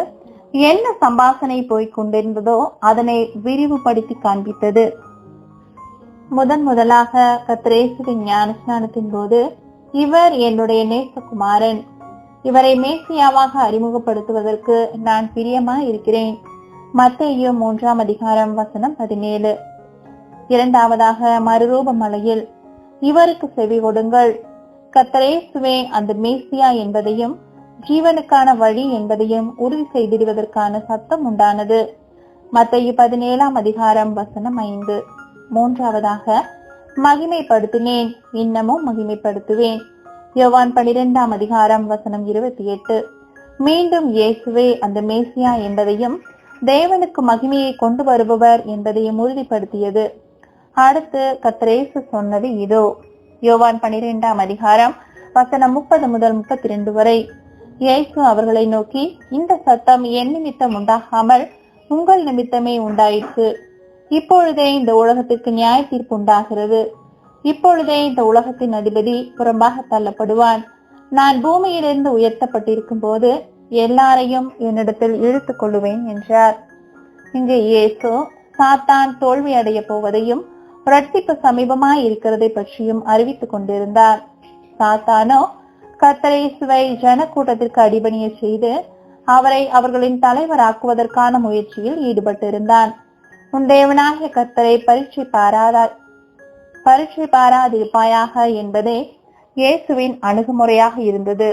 என்ன சம்பாஷணை போய்க் கொண்டிருந்ததோ அதனை விரிவுபடுத்தி காண்பித்தது. முதலாக கர்த்தர் இயேசுவின் ஞானஸ்நானத்தின் போது, இவர் என்னுடைய நேசகுமாரன், இவரை மேசியாவாக அறிமுகப்படுத்துவதற்கு நான் பிரியமாய் இருக்கிறேன். மத்தேயு 3ஆம் அதிகாரம் வசனம் 17. இரண்டாவதாக மறுரூப மலையில், இவருக்கு செவி கொடுங்கள், கர்த்தர் இயேசுவே அந்த மேசியா என்பதையும் ஜீவனுக்கான வழி என்பதையும் உறுதி செய்திடுவதற்கான சத்தம் உண்டானது. மத்தேயு 17ஆம் அதிகாரம் வசனம் 5. மூன்றாவதாக மகிமைப்படுத்தினேன், இன்னமும் மகிமைப்படுத்துவேன். யோவான் 12ஆம் அதிகாரம் வசனம் 28. மீண்டும் இயேசுவே அந்த மேசியா என்பதையும் தேவனுக்கு மகிமையை கொண்டு வருபவர் என்பதையும் உறுதிப்படுத்தியது. அடுத்து கர்த்தர் இயேசு சொன்னது இதோ. யோவான் 12ஆம் அதிகாரம் வசனம் 30 முதல் 32 வரை. இயேசு அவர்களை நோக்கி, இந்த சத்தம் என் நிமித்தம் உண்டாகாமல் உங்கள் நிமித்தமே உண்டாயிற்று. இப்பொழுதே இந்த உலகத்திற்கு நியாய தீர்ப்பு உண்டாகிறது. இப்பொழுதே இந்த உலகத்தின் அதிபதி புறம்பாக தள்ளப்படுவான். நான் பூமியிலிருந்து உயர்த்தப்பட்டிருக்கும் போது எல்லாரையும் என்னிடத்தில் இழுத்துக் கொள்ளுவேன் என்றார். இங்கு இயேசு சாத்தான் தோல்வி அடைய போவதையும் ரட்சிப்பு சமீபமாய் இருக்கிறதை பற்றியும் அறிவித்துக் கொண்டிருந்தார். சாத்தானோ கர்த்தர் இயேசுவை ஜனக்கூட்டத்திற்கு அடிபணிய செய்து அவரை அவர்களின் தலைவராக்குவதற்கான முயற்சியில் ஈடுபட்டிருந்தான். உன் தேவனாகிய கர்த்தரை பரீட்சை பாராதிருப்பாயாக என்பதே இயேசுவின் அணுகுமுறையாக இருந்தது.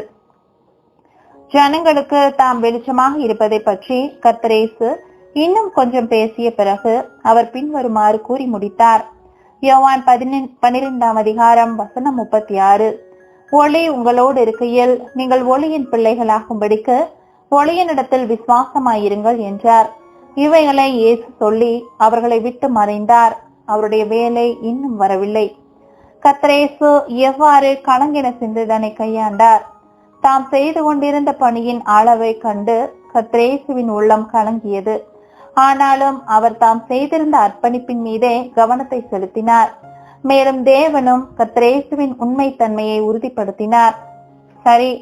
ஜனங்களுக்கு தாம் வெளிச்சமாக இருப்பதை பற்றி கர்த்தர் இயேசு இன்னும் கொஞ்சம் பேசிய பிறகு அவர் பின்வருமாறு கூறி முடித்தார். யோவான் 12ஆம் அதிகாரம் வசனம் 36. ஒளி உங்களோடு இருக்கையில் நீங்கள் ஒளியின் பிள்ளைகளாகும்படிக்கு ஒளியினிடத்தில் விசுவாசமாயிருங்கள் என்றார். இவைகளை இயேசு சொல்லி அவர்களை விட்டு மறைந்தார். அவருடைய வேலை இன்னும் வரவில்லை. கர்த்தர் இயேசு எவ்வாறு கலங்கின சிந்தனை கையாண்டார். தாம் செய்து கொண்டிருந்த பணியின் அளவை கண்டு கர்த்தரேசுவின் உள்ளம் கலங்கியது. ஆனாலும் அவர் தாம் செய்திருந்த அர்ப்பணிப்பின் மீதே கவனத்தை செலுத்தினார். மேலும் தேவனும் கர்த்தரேசுவின் உண்மை தன்மையை உறுதிப்படுத்தினார். சரி,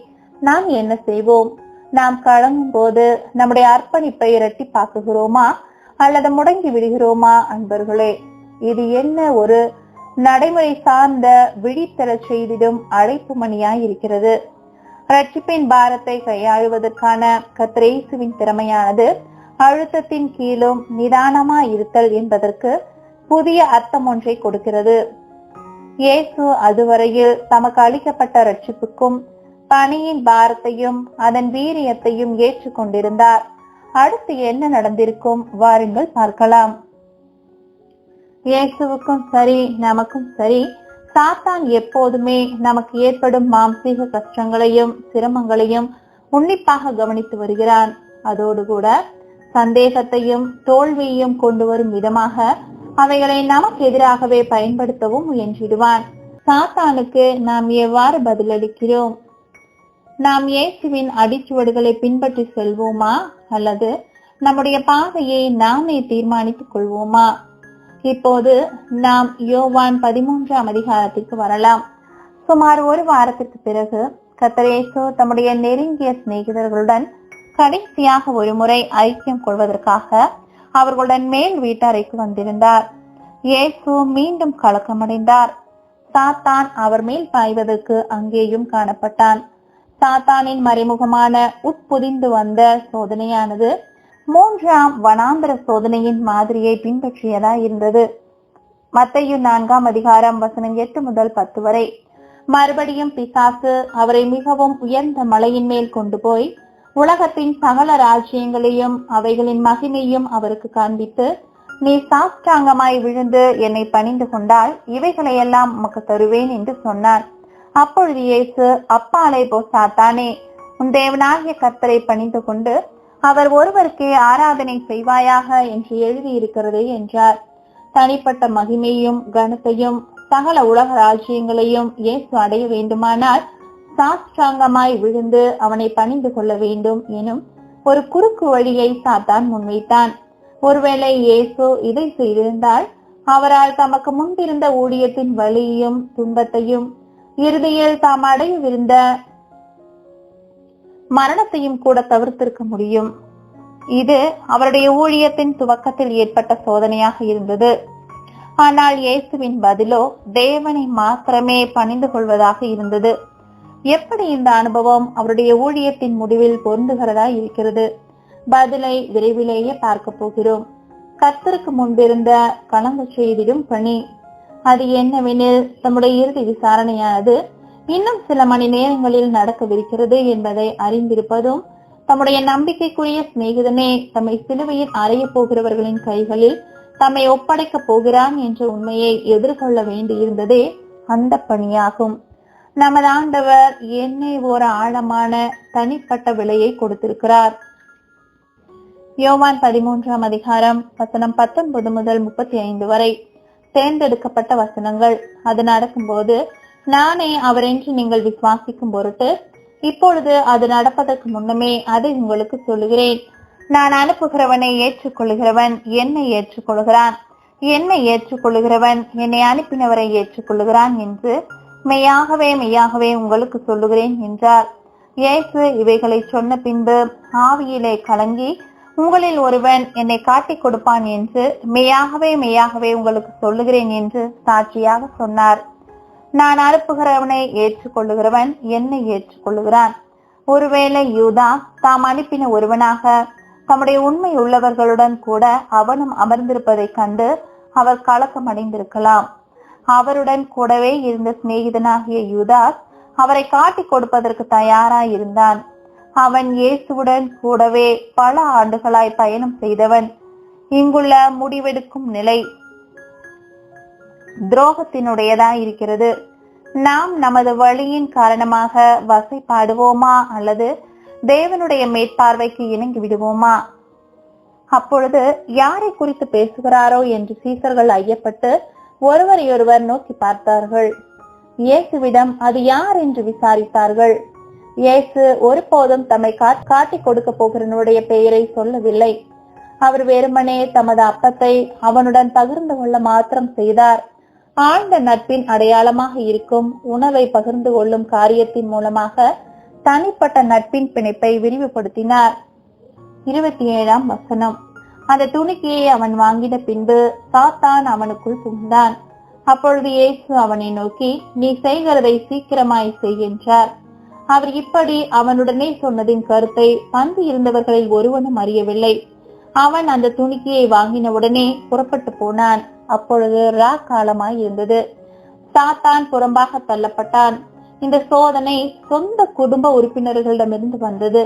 நாம் என்ன செய்வோம்? நாம் கலங்கும் போது நம்முடைய அர்ப்பணிப்பை இரட்டிப்பாக்குகிறோமா அல்லது முடங்கி விடுகிறோமா? அன்பர்களே, இது என்ன ஒரு நடைமுறை சார்ந்த விழித்தெழச் செய்திடும் அழைப்பு மணியாய் இருக்கிறது. ரட்சிப்பின் பாரத்தை கையாளுவதற்கான கர்த்தரேசுவின் திறமையானது அழுத்தத்தின் கீழும் நிதானமாய் இருத்தல் என்பதற்கு புதிய அர்த்தம் ஒன்றை கொடுக்கிறது. இயேசு அதுவரையில் தமக்கு அளிக்கப்பட்ட ரட்சிப்புக்கும் பணியின் பாரத்தையும் அதன் வீரியத்தையும் ஏற்றுக்கொண்டிருந்தார். அடுத்து என்ன நடந்திருக்கும்? வாருங்கள் பார்க்கலாம். இயேசுவுக்கும் சரி, நமக்கும் சரி, சாத்தான் எப்போதுமே நமக்கு ஏற்படும் மாம்சீக கஷ்டங்களையும் சிரமங்களையும் உன்னிப்பாக கவனித்து வருகிறான். அதோடு கூட சந்தேகத்தையும் தோல்வியையும் கொண்டு வரும் விதமாக அவைகளை நமக்கு எதிராகவே பயன்படுத்தவும் முயன்றிடுவான். சாத்தானுக்கு நாம் எவ்வாறு பதிலளிக்கிறோம்? நாம் இயேசுவின் அடிச்சுவடுகளை பின்பற்றி செல்வோமா அல்லது நம்முடைய பாதையை நாமே தீர்மானித்துக் கொள்வோமா? இப்போது நாம் யோவான் 13ஆம் அதிகாரத்திற்கு வரலாம். சுமார் ஒரு வாரத்திற்கு பிறகு கர்த்தரேசு தம்முடைய நெருங்கிய சிநேகிதர்களுடன் கடைசியாக ஒரு முறை ஐக்கியம் கொள்வதற்காக அவர்களுடன் மேல் வீட்டறைக்கு வந்திருந்தார். இயேசு மீண்டும் கலக்கமடைந்தார். சாத்தான் அவர் மேல் பாய்வதற்கு அங்கேயும் காணப்பட்டான். சாத்தானின் மறைமுகமான உட்புதிந்து வந்த சோதனையானது 3ஆம் வனாந்தர சோதனையின் மாதிரியை பின்பற்றியதா இருந்தது. மத்தேயு 4ஆம் அதிகாரம் வசனம் 8 முதல் 10 வரை. மறுபடியும் பிசாசு அவரை மிகவும் உயர்ந்த மலையின் மேல் கொண்டு போய் உலகத்தின் சகல ராஜ்யங்களையும் அவைகளின் மகிமையும் அவருக்கு காண்பித்து, நீ சாஷ்டாங்கமாய் விழுந்து என்னை பணிந்து கொண்டால் இவைகளையெல்லாம் உமக்கு தருவேன் என்று சொன்னான். அப்பொழுது இயேசு, அப்பாலே போ சாத்தானே, உன் தேவனாகிய கர்த்தரை பணிந்து கொண்டு அவர் ஒருவருக்கே ஆராதனை செய்வாயாக என்று எழுதியிருக்கிறது என்றார். தனிப்பட்ட மகிமையும் கனத்தையும் சகல உலக ராஜ்யங்களையும் இயேசு அடைய வேண்டுமானால் சாஷ்டாங்கமாய் விழுந்து அவனை பணிந்து கொள்ள வேண்டும் எனும் ஒரு குறுக்கு வழியை சாத்தான் முன்வைத்தான். ஒருவேளை இயேசு இதை செய்திருந்தால் அவரால் தமக்கு முன்பிருந்த ஊழியத்தின் வலியையும் துன்பத்தையும் இறுதியில் தாம் அடையவிருந்த மரணத்தையும் கூட தவிர்த்திருக்க முடியும். இது அவருடைய ஊழியத்தின் துவக்கத்தில் ஏற்பட்ட சோதனையாக இருந்தது. ஆனால் இயேசுவின் பதிலோ தேவனை மாத்திரமே பணிந்து கொள்வதாக இருந்தது. எப்படி இந்த அனுபவம் அவருடைய ஊழியத்தின் முடிவில் பொருந்துகிறதா இருக்கிறது? பதிலை விரைவிலேயே பார்க்க போகிறோம். கர்த்தருக்கு முன்பிருந்த கலங்க செய்திடும் பணி அது என்னவெனில், தம்முடைய இறுதி விசாரணையானது இன்னும் சில மணி நேரங்களில் நடக்கவிருக்கிறது என்பதை அறிந்திருப்பதும், தம்முடைய நம்பிக்கைக்குரிய சிநேகிதனே தம்மை சிலுவையில் அறைய போகிறவர்களின் கைகளில் தம்மை ஒப்படைக்க போகிறான் என்ற உண்மையை எதிர்கொள்ள வேண்டியிருந்ததே அந்த பணியாகும். நமது ஆண்டவர் என்னை ஒரு ஆழமான தனிப்பட்ட விலையை கொடுத்திருக்கிறார். யோவான் 13ஆம் அதிகாரம் வசனம் 19 முதல் 35 வரை தேர்ந்தெடுக்கப்பட்ட வசனங்கள். அது நடக்கும்போது நானே அவரென்று நீங்கள் விசுவாசிக்கும் பொருட்டு இப்பொழுது அது நடப்பதற்கு முன்னமே அதை உங்களுக்கு சொல்லுகிறேன். நான் அனுப்புகிறவனை ஏற்றுக்கொள்கிறவன் என்னை ஏற்றுக்கொள்கிறான், என்னை ஏற்றுக்கொள்கிறவன் என்னை அனுப்பினவரை ஏற்றுக்கொள்கிறான் என்று மெய்யாகவே மெய்யாகவே உங்களுக்கு சொல்லுகிறேன் என்றார். இயேசு இவைகளை சொன்ன பின்பு ஆவியிலே கலங்கி, உங்களில் ஒருவன் என்னை காட்டிக் கொடுப்பான் என்று மெய்யாகவே மெய்யாகவே உங்களுக்கு சொல்லுகிறேன் என்று சாட்சியாக சொன்னார். நான் அனுப்புகிறவனை ஏற்றுக்கொள்ளுகிறவன் என்னை ஏற்றுக்கொள்ளுகிறான். ஒருவேளை யூதா தாம் அனுப்பின ஒருவனாக தம்முடைய உண்மை உள்ளவர்களுடன் கூட அவனும் அமர்ந்திருப்பதை கண்டு அவர் கலக்கம் அடைந்திருக்கலாம். அவருடன் கூடவே இருந்த சிநேகிதனாகிய யூதாஸ் அவரை காட்டிக் கொடுப்பதற்கு தயாராயிருந்தான். அவன் இயேசுவுடன் கூடவே பல ஆண்டுகளாய் பயணம் செய்தவன். இங்குள்ள முடிவெடுக்கும் நிலை துரோகத்தினுடையதா இருக்கிறது. நாம் நமது வழியின் காரணமாக வசைப்பாடுவோமா அல்லது தேவனுடைய மேற்பார்வைக்கு இணங்கி விடுவோமா? அப்பொழுது யாரை குறித்து பேசுகிறாரோ என்று சீசர்கள் ஐயப்பட்டு ஒருவரையொருவர் நோக்கி பார்த்தார்கள். இயேசுவிடம் அது யார் என்று விசாரித்தார்கள். இயேசு ஒருபோதும் தம்மை காட்டிக் கொடுக்க போகிறவனுடைய பெயரை சொல்லவில்லை. அவர் வெறுமனே தமது அப்பத்தை அவனுடன் பகிர்ந்து கொள்ள மாத்திரம் செய்தார். ஆழ்ந்த நட்பின் அடையாளமாக இருக்கும் உணவை பகிர்ந்து கொள்ளும் காரியத்தின் மூலமாக தனிப்பட்ட நட்பின் பிணைப்பை விரிவுபடுத்தினார். 27ஆம் வசனம். அந்த துணிக்கையை அவன் வாங்கின பின்பு சாத்தான் அவனுக்குள் புகுந்தான். அப்பொழுது இயேசு அவனை நோக்கி, நீ செய்கிறதை சீக்கிரமாய் செய் என்றார். அவர் இப்படி அவனுடனே சொன்னதின் கருத்தை பந்து இருந்தவர்களில் ஒருவனும் அறியவில்லை. அவன் அந்த துணிக்கையை வாங்கினவுடனே புறப்பட்டு போனான். அப்பொழுது காலமாய் இருந்தது. சாத்தான் புறம்பாக தள்ளப்பட்டான். இந்த சோதனை சொந்த குடும்ப உறுப்பினர்களிடமிருந்து வந்தது.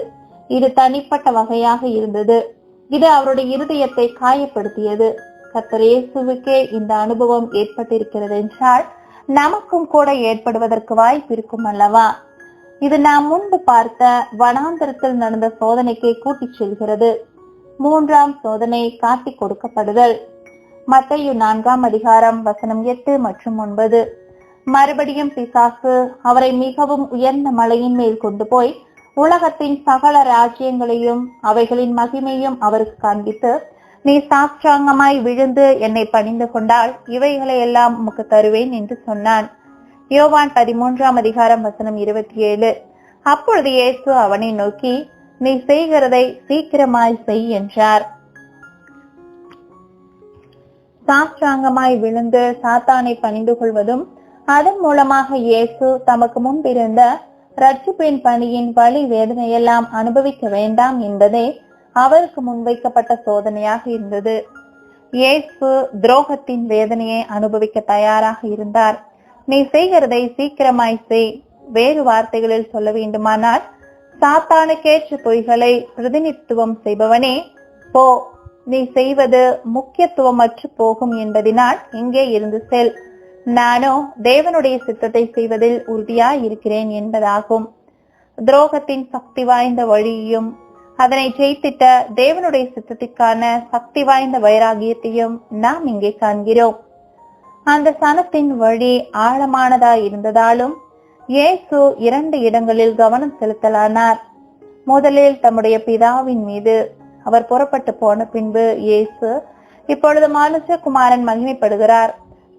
இது தனிப்பட்ட வகையாக இருந்தது. இது அவருடைய இருதயத்தை காயப்படுத்தியது. கர்த்தர் இயேசுவுக்கே இந்த அனுபவம் ஏற்பட்டிருக்கிறது என்றால் நமக்கும் கூட ஏற்படுவதற்கு வாய்ப்பு இருக்கும் அல்லவா? இது நாம் முன்பு பார்த்த வனாந்தரத்தில் நடந்த சோதனைக்கு கூட்டிச் செல்கிறது. 3ஆம் சோதனை காட்டிக் கொடுக்கப்படுதல். மத்தேயு 4ஆம் அதிகாரம் வசனம் 8 மற்றும் 9. மறுபடியும் பிசாசு அவரை மிகவும் உயர்ந்த மலையின் மேல் கொண்டு போய் உலகத்தின் சகல ராஜ்யங்களையும் அவைகளின் மகிமையும் அவருக்கு காண்பித்து, நீ சாஷ்டாங்கமாய் விழுந்து என்னை பணிந்து கொண்டால் இவைகளை எல்லாம் உமக்கு தருவேன் என்று சொன்னான். யோவான் 13ஆம் அதிகாரம் வசனம் 27. அப்பொழுது இயேசு அவனை நோக்கி, நீ செய்கிறதை சீக்கிரமாய் செய் என்றார். சாஷ்டாங்கமாய் விழுந்து சாத்தானை பணிந்து கொள்வதும் அதன் மூலமாக இயேசு தமக்கு முன்பிருந்த ரட்சிப்பின் பணியின் வலி வேதனையெல்லாம் அனுபவிக்க வேண்டாம் என்பதே அவருக்கு முன்வைக்கப்பட்ட சோதனையாக இருந்தது. இயேசு துரோகத்தின் வேதனையை அனுபவிக்க தயாராக இருந்தார். நீ செய்கிறதை சீக்கிரமாய் செய். வேறு வார்த்தைகளில் சொல்ல வேண்டுமானால், சாத்தானுக்கேற்ற பொய்களை பிரதிநிதித்துவம் செய்பவனே, போ, நீ செய்வது முக்கியத்துவமற்று போகும் என்பதினால் இங்கே இருந்து செல். நானோ தேவனுடைய சித்தத்தை செய்வதில் உறுதியாய் இருக்கிறேன் என்பதாகும். துரோகத்தின் சக்தி வாய்ந்த வழியையும் அதனை ஜெயித்திட்ட தேவனுடைய சித்தத்திற்கான சக்தி வாய்ந்த வைராகியத்தையும் நாம் இங்கே காண்கிறோம். அந்த சனத்தின் வழி ஆழமானதாய் இருந்ததாலும் இயேசு 2 இடங்களில் கவனம் செலுத்தலானார். முதலில் தம்முடைய பிதாவின் மீது. அவர் புறப்பட்டு போன பின்பு இயேசு, இப்பொழுது மனுஷகுமாரன் மகிமைப்படுகிறார்,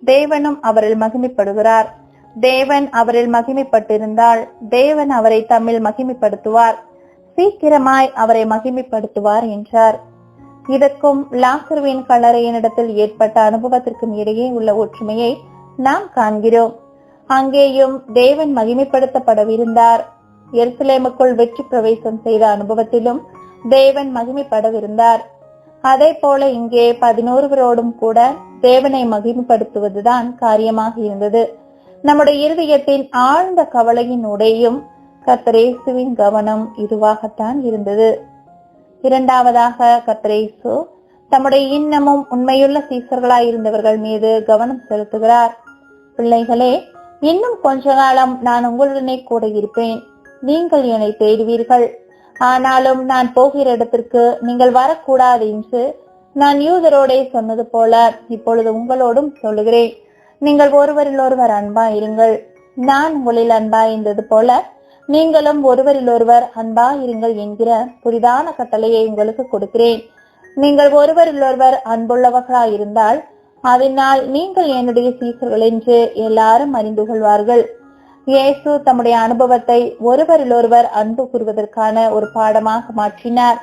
தேவனும் அவரில் மகிமைப்படுகிறார். தேவன் அவரில் மகிமைப்பட்டிருந்தால் தேவன் அவரை தம்மில் மகிமைப்படுத்துவார், சீக்கிரமாய் அவரை மகிமைப்படுத்துவார் என்றார். இதற்கும் லாசருவின் கல்லறையினிடத்தில் ஏற்பட்ட அனுபவத்திற்கும் இடையே உள்ள ஒற்றுமையை நாம் காண்கிறோம். அங்கேயும் தேவன் மகிமைப்படுத்தப்படவிருந்தார். எருசலேமுக்குள் வெற்றி பிரவேசம் செய்த அனுபவத்திலும் தேவன் மகிமைப்படவிருந்தார். அதே போல இங்கே 11 கூட தேவனை மகிமைப்படுத்துவதுதான் காரியமாக இருந்தது. நம்முடைய இருதயத்தின் ஆழ்ந்த கவலையின் உடையும் கர்த்தர் இயேசுவின் கவனம் இதுவாகத்தான் இருந்தது. இரண்டாவதாக, கர்த்தர் இயேசு தம்முடைய இன்னமும் உண்மையுள்ள சீசர்களாய் இருந்தவர்கள் மீது கவனம் செலுத்துகிறார். பிள்ளைகளே, இன்னும் கொஞ்ச காலம் நான் உங்களுடனே கூட இருப்பேன். நீங்கள் என்னை தேடுவீர்கள். ஆனாலும் நான் போகிற இடத்திற்கு நீங்கள் வரக்கூடாது என்று நான் யூதரோடே சொன்னது போல இப்பொழுது உங்களோடும் சொல்லுகிறேன். நீங்கள் ஒருவரில் ஒருவர் அன்பாயிருங்கள். நான் உங்களில் அன்பாயிருந்தது போல நீங்களும் ஒருவரில் ஒருவர் அன்பாயிருங்கள் என்கிற புதிதான கட்டளையை உங்களுக்கு கொடுக்கிறேன். நீங்கள் ஒருவரில் ஒருவர் அன்புள்ளவர்களாயிருந்தால் அதனால் நீங்கள் என்னுடைய சீசர்கள் என்று எல்லாரும் அறிந்து கொள்வார்கள். இயேசு தம்முடைய அனுபவத்தை ஒருவரில் ஒருவர் அன்பு கூறுவதற்கான ஒரு பாடமாக மாற்றினார்.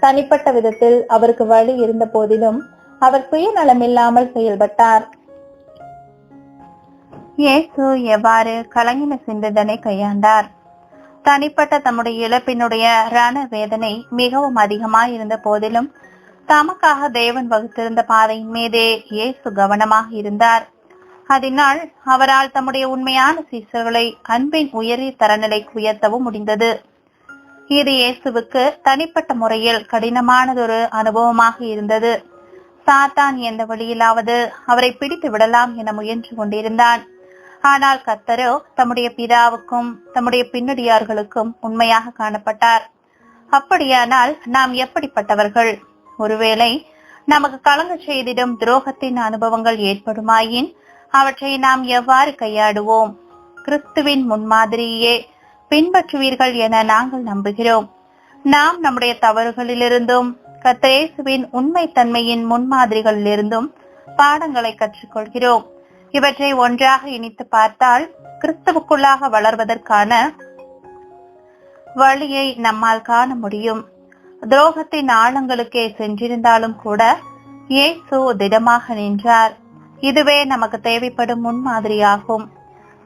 தனிப்பட்ட விதத்தில் அவருக்கு வழி இருந்த போதிலும் அவர் சுயநலமில்லாமல் செயல்பட்டார். இயேசு எவ்வாறு கலங்கின சிந்தனை கையாண்டார்? தனிப்பட்ட தம்முடைய இழப்பினுடைய ரண வேதனை மிகவும் அதிகமாய் இருந்த போதிலும் தமக்காக தேவன் வகுத்திருந்த பாதையின் மீதே இயேசு கவனமாக இருந்தார். அதனால் அவரால் தம்முடைய உண்மையான சீசர்களை அன்பின் உயரிய தரநிலைக்கு உயர்த்தவும் முடிந்தது. இது இயேசுவுக்கு தனிப்பட்ட முறையில் கடினமானதொரு அனுபவமாக இருந்தது. சாத்தான் எந்த வழியிலாவது அவரை பிடித்து விடலாம் என முயன்று கொண்டிருந்தான். ஆனால் கர்த்தரோ தம்முடைய பிதாவுக்கும் தம்முடைய பின்னடியார்களுக்கும் உண்மையாக காணப்பட்டார். அப்படியானால் நாம் எப்படிப்பட்டவர்கள்? ஒருவேளை நமக்கு கலங்க செய்திடும் துரோகத்தின் அனுபவங்கள் ஏற்படுமாயின் அவற்றை நாம் எவ்வாறு கையாடுவோம்? கிறிஸ்துவின் முன்மாதிரியே பின்பற்றுவீர்கள் என நாங்கள் நம்புகிறோம். நாம் நம்முடைய தவறுகளிலிருந்தும் கர்த்தர் இயேசுவின் உண்மை தன்மையின் முன்மாதிரிகளிலிருந்தும் பாடங்களை கற்றுக்கொள்கிறோம். இவற்றை ஒன்றாக இணைத்து பார்த்தால் கிறிஸ்துவுக்குள்ளாக வளர்வதற்கான வழியை நம்மால் காண முடியும். துரோகத்தின் ஆழங்களுக்கே சென்றிருந்தாலும் கூட இயேசு திடமாக நின்றார். இதுவே நமக்கு தேவைப்படும் முன்மாதிரியாகும்.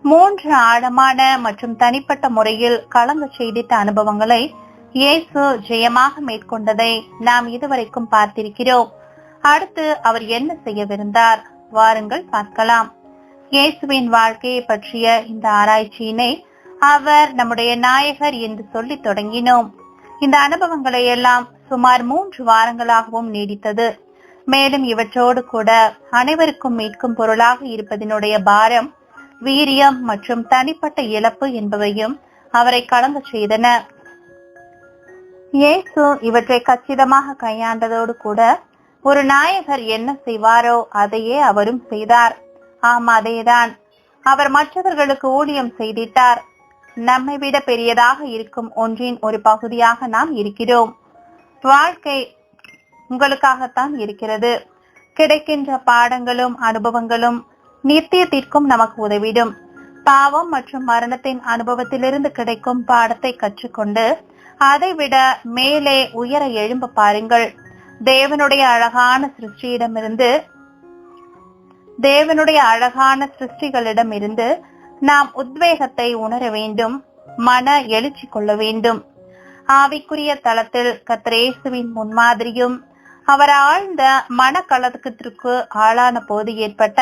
3 ஆழமான மற்றும் தனிப்பட்ட முறையில் கலங்க செய்திட்ட அனுபவங்களை இயேசு ஜெயமாக மேற்கொண்டதை நாம் இதுவரைக்கும் பார்த்திருக்கிறோம். அடுத்து அவர் என்ன செய்யவிருந்தார்? வாருங்கள் பார்க்கலாம். இயேசுவின் வாழ்க்கையை பற்றிய இந்த ஆராய்ச்சியினை அவர் நம்முடைய நாயகர் என்று சொல்லி தொடங்கினோம். இந்த அனுபவங்களை எல்லாம் சுமார் 3 வாரங்களாகவும் நீடித்தது. மேலும் இவற்றோடு கூட அனைவருக்கும் மீட்கும் பொருளாக இருப்பதனுடைய பாரம், வீரியம் மற்றும் தனிப்பட்ட இழப்பு என்பவையும் அவரை கலங்க செய்தன. இயேசு இவற்றை கச்சிதமாக கையாண்டதோடு கூட ஒரு நாயகர் என்ன செய்வாரோ அதையே அவரும் செய்தார். ஆம், அதேதான். அவர் மற்றவர்களுக்கு ஊழியம் செய்திட்டார். நம்மை விட பெரியதாக இருக்கும் ஒன்றின் ஒரு பகுதியாக நாம் இருக்கிறோம். வாழ்க்கை உங்களுக்காகத்தான் இருக்கிறது. கிடைக்கின்ற பாடங்களும் அனுபவங்களும் நித்தியத்திற்கும் நமக்கு உதவிடும். பாவம் மற்றும் மரணத்தின் அனுபவத்திலிருந்து கிடைக்கும் பாடத்தை கற்றுக்கொண்டு அதைவிட மேலே உயர எழும்ப பாருங்கள். தேவனுடைய அழகான சிருஷ்டிகளிடமிருந்து நாம் உத்வேகத்தை உணர வேண்டும், மன எழுச்சி கொள்ள வேண்டும். ஆவிக்குரிய தளத்தில் கர்த்தர் இயேசுவின் முன்மாதிரியும் அவர் ஆழ்ந்த மனக்கலக்கத்திற்கு ஆளான போது ஏற்பட்ட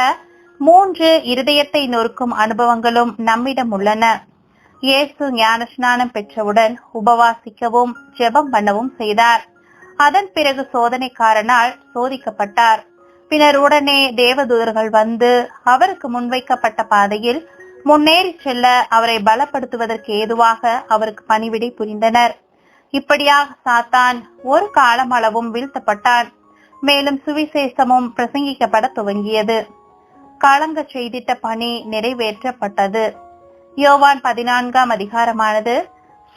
3 இருதயத்தை நொறுக்கும் அனுபவங்களும் நம்மிடம் உள்ளன. இயேசு ஞானஸ்நானம் பெற்றவுடன் உபவாசிக்கவும் ஜெபம் பண்ணவும் செய்தார். அதன் பிறகு சோதனைக்காரனால் சோதிக்கப்பட்டார். பின்னர் உடனே தேவதூதர்கள் வந்து அவருக்கு முன்வைக்கப்பட்ட பாதையில் முன்னேறி செல்ல அவரை பலப்படுத்துவதற்கு ஏதுவாக அவருக்கு பணிவிடை புரிந்தனர். இப்படியாக சாத்தான் ஒரு காலமளவும் வீழ்த்தப்பட்டான். மேலும் சுவிசேஷமும் பிரசங்கிக்கப்பட துவங்கியது. கலங்க செய்திட்ட பணி நிறைவேற்றப்பட்டது. யோவான் 14ஆம் அதிகாரமானது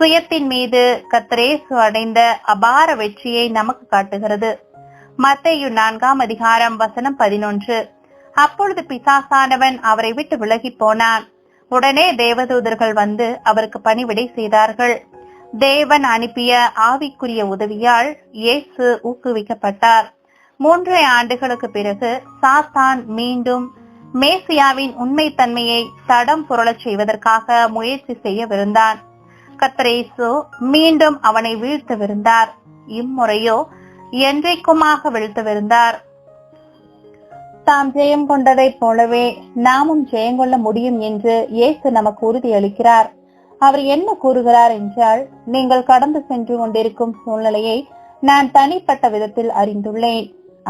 சுயத்தின் மீது கர்த்தர் இயேசு அடைந்த அபார வெற்றியை நமக்கு காட்டுகிறது. மத்தேயு 4ஆம் அதிகாரம் வசனம் 11. அப்பொழுது பிசாசானவன் அவரை விட்டு விலகி போனான். உடனே தேவதூதர்கள் வந்து அவருக்கு பணிவிடை செய்தார்கள். தேவன் அனுப்பிய ஆவிக்குரிய உதவியால் இயேசு ஊக்குவிக்கப்பட்டார். 3 ஆண்டுகளுக்கு பிறகு சாத்தான் மீண்டும் மேசியாவின் உண்மை தன்மையை தடம் புரளச் செய்வதற்காக முயற்சி செய்யவிருந்தான். கர்த்தர் இயேசு மீண்டும் அவனை வீழ்த்தவிருந்தார். இம்முறையோ என்றைக்குமாக வீழ்த்தவிருந்தார். தாம் ஜெயம் கொண்டதை போலவே நாமும் ஜெயம் கொள்ள முடியும் என்று இயேசு நமக்கு உறுதியளிக்கிறார். அவர் என்ன கூறுகிறார் என்றால், நீங்கள் கடந்து சென்று கொண்டிருக்கும் சூழ்நிலையை நான் தனிப்பட்ட விதத்தில் அறிந்துள்ளேன்.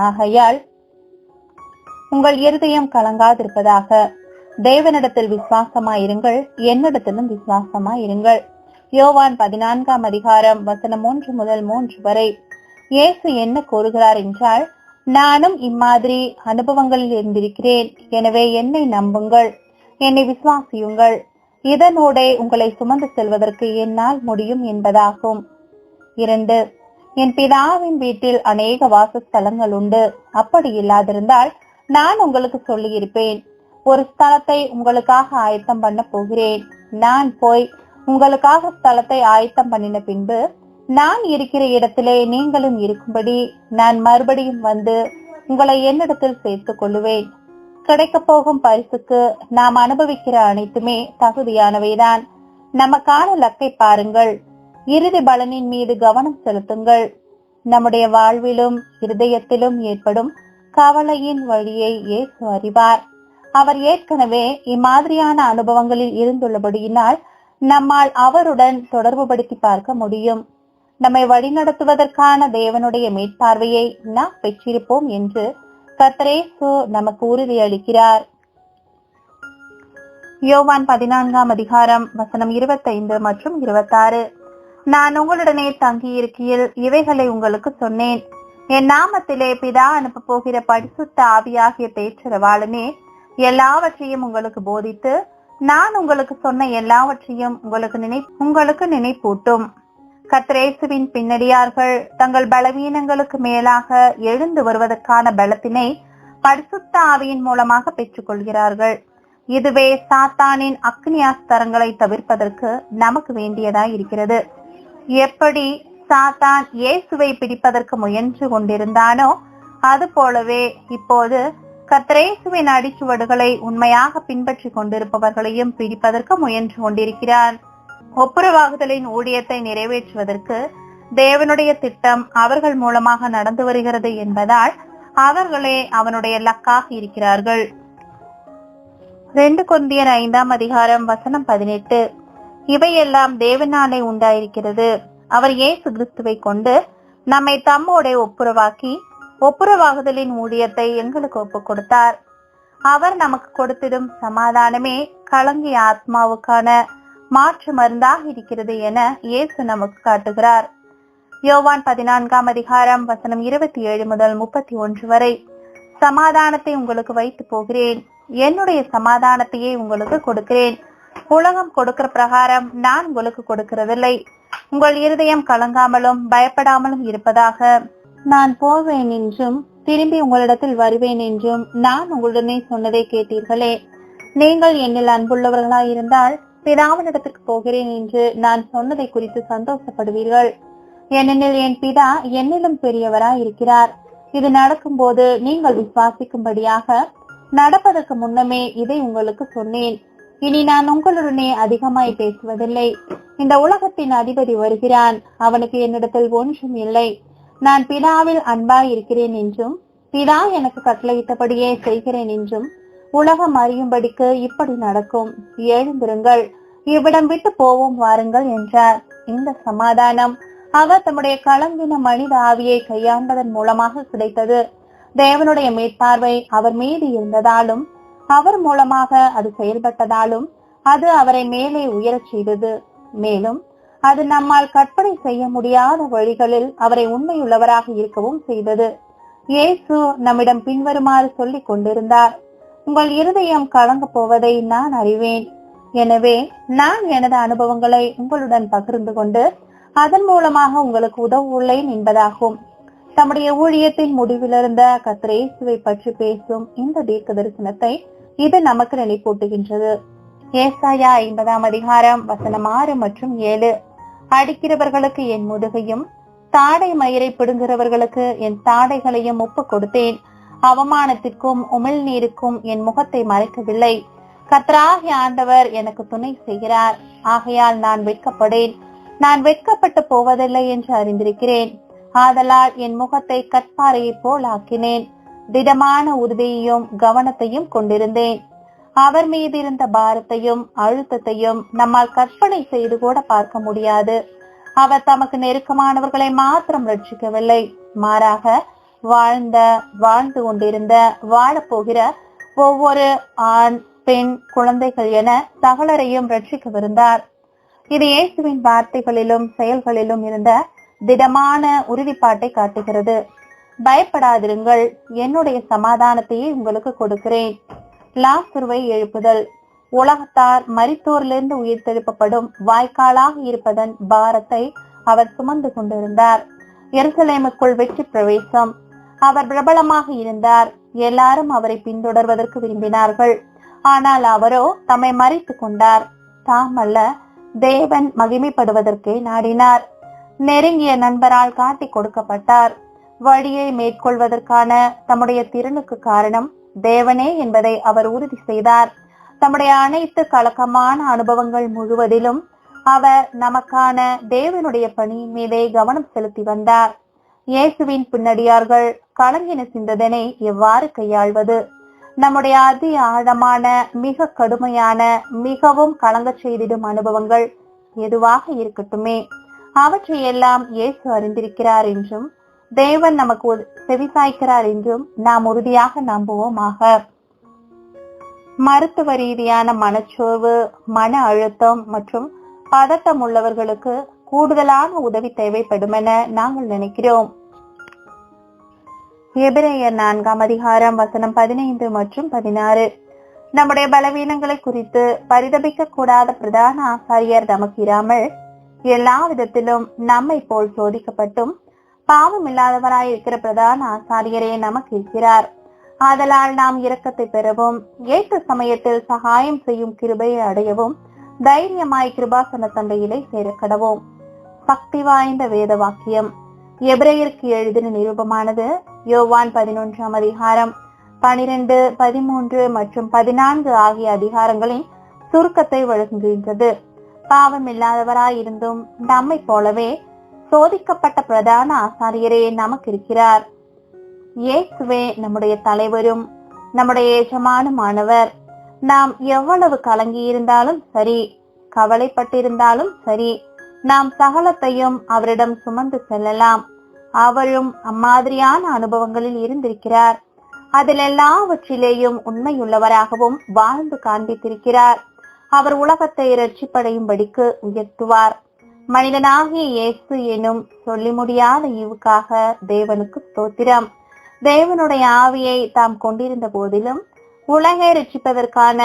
ஆகையால் உங்கள் இருதயம் கலங்காதிருப்பதாக. தேவனிடத்தில் விசுவாசமாயிருங்கள், என்னிடத்திலும் விசுவாசமாயிருங்கள். யோவான் 14ஆம் அதிகாரம் வசனம் 1 முதல் 3 வரை. இயேசு என்ன கூறுகிறார் என்றால், நானும் இம்மாதிரி அனுபவங்களில் இருந்திருக்கிறேன். எனவே என்னை நம்புங்கள், என்னை விசுவாசியுங்கள். இதனோடே உங்களை சுமந்து செல்வதற்கு என்னால் முடியும் என்பதாகும். 2. என் பிதாவின் வீட்டில் அநேக வாசஸ்தலங்கள் உண்டு. அப்படி இல்லாதிருந்தால் நான் உங்களுக்கு சொல்லியிருப்பேன். ஒரு ஸ்தலத்தை உங்களுக்காக ஆயத்தம் பண்ண போகிறேன். நான் போய் உங்களுக்காக ஸ்தலத்தை ஆயத்தம் பண்ணின பின்பு நான் இருக்கிற இடத்திலே நீங்களும் இருக்கும்படி நான் மறுபடியும் வந்து உங்களை என்னிடத்தில் சேர்த்துக் கொள்ளுவேன். கிடைக்க போகும் பரிசுக்கு நாம் அனுபவிக்கிற அனைத்துமே தகுதியானவைதான். நமக்கான லக்கை பாருங்கள். இறுதி பலனின் மீது கவனம் செலுத்துங்கள். நம்முடைய வாழ்விலும் இருதயத்திலும் ஏற்படும் கவலையின் வழியை இயேசு அறிவார். அவர் ஏற்கனவே இம்மாதிரியான அனுபவங்களில் இருந்துள்ளபடியினால் நம்மால் அவருடன் தொடர்பு படுத்தி பார்க்க முடியும். நம்மை வழிநடத்துவதற்கான தேவனுடைய மேற்பார்வையை நாம் பெற்றிருப்போம் என்று கர்த்தர் இயேசு நமக்கு உறுதியளிக்கிறார். யோவான் 14ஆம் அதிகாரம் வசனம் 25 மற்றும் 26. நான் உங்களுடனே தங்கியிருக்கையில் இவைகளை உங்களுக்கு சொன்னேன். என் நாமத்திலே பிதா அனுப்ப போகிற பரிசுத்த ஆவியாகிய தேற்றரவாளனே எல்லாவற்றையும் உங்களுக்கு போதித்து நான் உங்களுக்கு சொன்ன எல்லாவற்றையும் உங்களுக்கு நினைப்பூட்டும். கர்த்தர் இயேசுவின் பின்னடியார்கள் தங்கள் பலவீனங்களுக்கு மேலாக எழுந்து வருவதற்கான பலத்தினை பரிசுத்த ஆவியின் மூலமாக பெற்றுக் கொள்கிறார்கள். இதுவே சாத்தானின் அக்னியாஸ்தரங்களை தவிர்ப்பதற்கு நமக்கு வேண்டியதாய் இருக்கிறது. எப்படி சாத்தான் இயேசுவை பிடிப்பதற்கு முயன்று கொண்டிருந்தானோ அது போலவே இப்போது கர்த்தர் இயேசுவின் அடிச்சுவடுகளை உண்மையாக பின்பற்றி கொண்டிருப்பவர்களையும் பிடிப்பதற்கு முயன்று கொண்டிருக்கிறான். ஒப்புரவாகுதலின் ஊழியத்தை நிறைவேற்றுவதற்கு தேவனுடைய திட்டம் அவர்கள் மூலமாக நடந்து வருகிறது என்பதால் அவர்களே அவனுடைய லக்காக இருக்கிறார்கள். 2 கொரிந்தியர் 5:18 இவையெல்லாம் தேவனாலே உண்டாயிருக்கிறது. அவர் இயேசு கிறிஸ்துவை கொண்டு நம்மை தம்மோட ஒப்புரவாக்கி ஒப்புரவாகுதலின் ஊழியத்தை எங்களுக்கு ஒப்புக் கொடுத்தார். அவர் நமக்கு கொடுத்திடும் சமாதானமே கலங்கிய ஆத்மாவுக்கான மாற்று மருந்தாக இருக்கிறது என இயேசு நமக்கு காட்டுகிறார். யோவான் 14:27-31 வரை சமாதானத்தை உங்களுக்கு வைத்து போகிறேன், என்னுடைய சமாதானத்தையே உங்களுக்கு கொடுக்கிறேன். உலகம் கொடுக்கிற பிரகாரம் நான் உங்களுக்கு கொடுக்கிறதில்லை. உங்கள் இருதயம் கலங்காமலும் பயப்படாமலும் இருப்பதாக. நான் போவேன் என்றும் திரும்பி உங்களிடத்தில் வருவேன் என்றும் நான் உங்களுடனே சொன்னதை கேட்டீர்களே. நீங்கள் என்னில் அன்புள்ளவர்களாய் இருந்தால் பிதாவினிடத்திற்கு போகிறேன் என்று நான் சொன்னதை குறித்து சந்தோஷப்படுவீர்கள். ஏனெனில் என் பிதா என்னிலும் பெரியவராய் இருக்கிறார். இது நடக்கும் போது நீங்கள் விசுவாசிக்கும்படியாக நடப்பதற்கு முன்னமே இதை உங்களுக்கு சொன்னேன். இனி நான் உங்களுடனே அதிகமாய் பேசுவதில்லை. இந்த உலகத்தின் அதிபதி வருகிறான், அவனுக்கு என்னிடத்தில் ஒன்றும் இல்லை. நான் பிதாவில் அன்பாய் இருக்கிறேன் என்றும் பிதா எனக்கு கட்டளையிட்டபடியே செய்கிறேன் என்றும் உலகம் அறியும்படிக்கு இப்படி நடக்கும். எழுந்திருங்கள், இவ்விடம் விட்டு போவோம் வாருங்கள் என்றார். இந்த சமாதானம் அவர் தம்முடைய கலங்கின மனித ஆவியை கையாண்டதன் மூலமாக கிடைத்தது. தேவனுடைய மேற்பார்வை அவர் மீது இருந்ததாலும் அவர் மூலமாக அது செயல்பட்டதாலும் அது அவரை மேலே உயரச் செய்தது. மேலும் அது நம்மால் கற்பனை செய்ய முடியாத வழிகளில் அவரை உண்மையுள்ளவராக இருக்கவும் செய்தது. இயேசு நம்மிடம் பின்வருமாறு சொல்லிக் கொண்டிருந்தார்: உங்கள் இருதயம் கலங்க போவதை நான் அறிவேன். எனவே நான் எனது அனுபவங்களை உங்களுடன் பகிர்ந்து கொண்டு அதன் மூலமாக உங்களுக்கு உதவுள்ளேன் என்பதாகும். தம்முடைய ஊழியத்தின் முடிவிலிருந்த கர்த்தர் இயேசுவை பற்றி பேசும் இந்த தீர்க்க தரிசனத்தை இது நமக்கு நினைப்பூட்டுகின்றது. ஏசாயா 50:6-7 அடிக்கிறவர்களுக்கு என் முதுகையும் தாடை மயிரை பிடுங்குகிறவர்களுக்கு என் தாடைகளையும் ஒப்பு கொடுத்தேன். அவமானத்திற்கும் உமிழ்நீருக்கும் என் முகத்தை மறைக்கவில்லை. கர்த்தராகிய ஆண்டவர் எனக்கு துணை செய்கிறார். ஆகையால் நான் வெட்கப்படேன். நான் வெட்கப்பட்டு போவதில்லை என்று அறிந்திருக்கிறேன். ஆதலால் என் முகத்தை கற்பாறையை போல் ஆக்கினேன். திடமான உறுதியையும் கவனத்தையும் கொண்டிருந்தேன். அவர் மீது இருந்த பாரத்தையும் அழுத்தத்தையும் நம்மால் கற்பனை செய்து கூட பார்க்க முடியாது. அவர் தமக்கு நெருக்கமானவர்களை மாத்திரம் ரட்சிக்கவில்லை, மாறாக வாழ்ந்து கொண்டிருந்த வாழப்போகிற ஒவ்வொரு ஆண் பெண் குழந்தைகள் என சகலரையும் ரட்சிக்கவிருந்தார். இது இயேசுவின் வார்த்தைகளிலும் செயல்களிலும் இருந்த திடமான உறுதிப்பாட்டை காட்டுகிறது. பயப்படாதிருங்கள், என்னுடைய சமாதானத்தையே உங்களுக்கு கொடுக்கிறேன். லாசருவை எழுப்புதல். உலகத்தார் மரித்தோரிலிருந்து உயிர் தெழுப்பப்படும் வாய்க்காலாக இருப்பதன் பாரத்தை அவர் சுமந்து கொண்டிருந்தார். எருசலேமுக்குள் வெற்றி பிரவேசம். அவர் பிரபலமாக இருந்தார். எல்லாரும் அவரை பின்தொடர்வதற்கு விரும்பினார்கள். ஆனால் அவரோ தம்மை மறைத்துக் கொண்டார். தாம் அல்ல, தேவன் மகிமைப்படுவதற்கே நாடினார். நெருங்கிய நண்பரால் காட்டி கொடுக்கப்பட்டார். வழியை மேற்கொள்வதற்கான தம்முடைய திறனுக்கு காரணம் தேவனே என்பதை அவர் உறுதி செய்தார். தம்முடைய அனைத்து கலக்கமான அனுபவங்கள் முழுவதிலும் அவர் நமக்கான தேவனுடைய பணியின் மீதே கவனம் செலுத்தி வந்தார். இயேசுவின் பின்னடியார்கள் கலங்கின சிந்தனை எவ்வாறு கையாள்வது? நம்முடைய அதி ஆழமான, மிக கடுமையான, மிகவும் கலங்க செய்திடும் அனுபவங்கள் எதுவாக இருக்கட்டுமே, அவற்றையெல்லாம் இயேசு அறிந்திருக்கிறார் என்றும் தேவன் நமக்கு செவிசாய்க்கிறார் என்றும் நாம் உறுதியாக நம்புவோமாக. மருத்துவ ரீதியான மனச்சோர்வு, மன அழுத்தம் மற்றும் பதட்டம் உள்ளவர்களுக்கு கூடுதலான உதவி தேவைப்படும் என நாங்கள் நினைக்கிறோம். எபிரேயர் 4:15 மற்றும் 16. நம்முடைய பலவீனங்களை குறித்து பரிதபிக்க கூடாத பிரதான ஆசாரியர் நமக்கு இராமல் எல்லா விதத்திலும் நம்மை போல் சோதிக்கப்பட்டும் பாவம் இல்லாதவராய் இருக்கிற பிரதான ஆசாரியரே நமக்கு இருக்கிறார். ஆதலால் நாம் இரக்கத்தை பெறவும் ஏற்ற சமயத்தில் சகாயம் செய்யும் கிருபையை அடையவும் தைரியமாய் கிருபாசன தண்டையிலே சேரக்கடவோம். சக்தி வாய்ந்த வேத வாக்கியம். எபிரேயருக்கு எழுதின நிருபமானது யோவான் 11ஆம் அதிகாரம் 12, 13 மற்றும் 14 ஆகிய அதிகாரங்களின் சுருக்கத்தை வழங்குகின்றது. பாவம் இல்லாதவராய் இருந்தும் நம்மை போலவே சோதிக்கப்பட்ட பிரதான ஆசாரியரே நமக்கு இருக்கிறார். இயேசுவே நம்முடைய தலைவரும் நம்முடைய எஜமானுமானவர். நாம் எவ்வளவு கலங்கி இருந்தாலும் சரி, கவலைப்பட்டிருந்தாலும் சரி, நாம் சகலத்தையும் அவரிடம் சுமந்து செல்லலாம். அவரும் அம்மாதிரியான அனுபவங்களில் இருந்திருக்கிறார். அதில் எல்லாவற்றிலேயும் உண்மையுள்ளவராகவும் வாழ்ந்து காண்பித்திருக்கிறார். அவர் உலகத்தை இரட்சிப்படையும்படிக்கு உயர்த்துவார். மனிதனாகிய இயேசு எனும் சொல்லி முடியாத ஈவுக்காக தேவனுக்கு ஸ்தோத்திரம். தேவனுடைய ஆவியை தாம் கொண்டிருந்த போதிலும் உலகை ரட்சிப்பதற்கான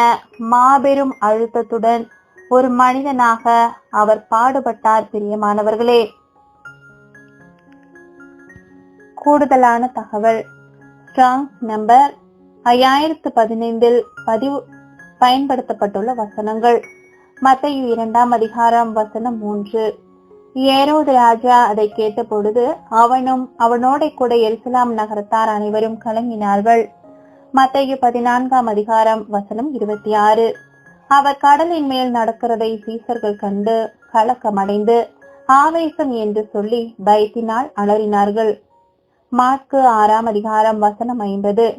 மாபெரும் அழுத்தத்துடன் ஒரு மனிதனாக அவர் பாடுபட்டார். பிரியமானவர்களே, கூடுதலான தகவல். ஸ்ட்ராங்ஸ் நம்பர் 5015 பயன்படுத்தப்பட்டுள்ள வசனங்கள். மத்தேயு 2ஆம் அதிகாரம் வசனம் 3. ஏரோது ராஜா அதை கேட்ட பொழுது அவனும் அவனோட கூட எருசலேம் நகரத்தார் அனைவரும் கலங்கினார்கள். மத்தேயு 14ஆம் அதிகாரம் வசனம் 26. அவர் கடலின் மேல் நடக்கிறதை சீசர்கள் கண்டு கலக்கமடைந்து ஆவேசம் என்று சொல்லி பயத்தினால் அலறினார்கள். மாற்கு 6ஆம் அதிகாரம் வசனம் 50.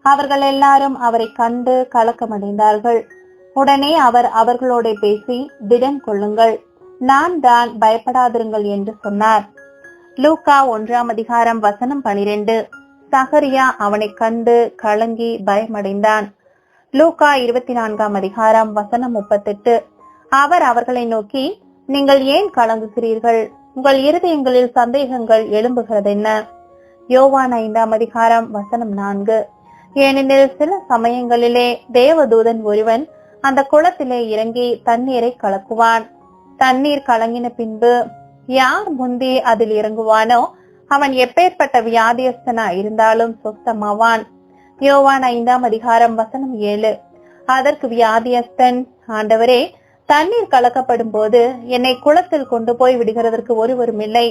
அவர்கள் எல்லாரும் அவரை கண்டு கலக்கமடைந்தார்கள். உடனே அவர் அவர்களோட பேசி, திடன் கொள்ளுங்கள், நான் தான், பயப்படாதிருங்கள் என்று சொன்னார். லூக்கா 1ஆம் அதிகாரம் வசனம் 12. சகரியா அவனை கண்டு கலங்கி பயமடைந்தான். லூக்கா 24ஆம் அதிகாரம் வசனம் 38. அவர் அவர்களை நோக்கி, நீங்கள் ஏன் கலங்குகிறீர்கள்? உங்கள் இருதயங்களில் சந்தேகங்கள் எழும்புகிறதென்ன? யோவான் 5ஆம் அதிகாரம் வசனம் 4. ஏனெனில் சில சமயங்களிலே தேவதூதன் ஒருவன் அந்த குளத்திலே இறங்கி தண்ணீரை கலக்குவான். தண்ணீர் கலங்கின பின்பு யார் முந்தி அதில் இறங்குவானோ அவன் எப்பேற்பட்ட வியாதியஸ்தனா இருந்தாலும் சொஸ்தமாவான். யோவான் 5ஆம் அதிகாரம் வசனம் 7. அதற்கு வியாதியஸ்தன், ஆண்டவரே, தண்ணீர் கலக்கப்படும் போது என்னை குளத்தில் கொண்டு போய் விடுகிறதற்கு ஒருவரும் இல்லை.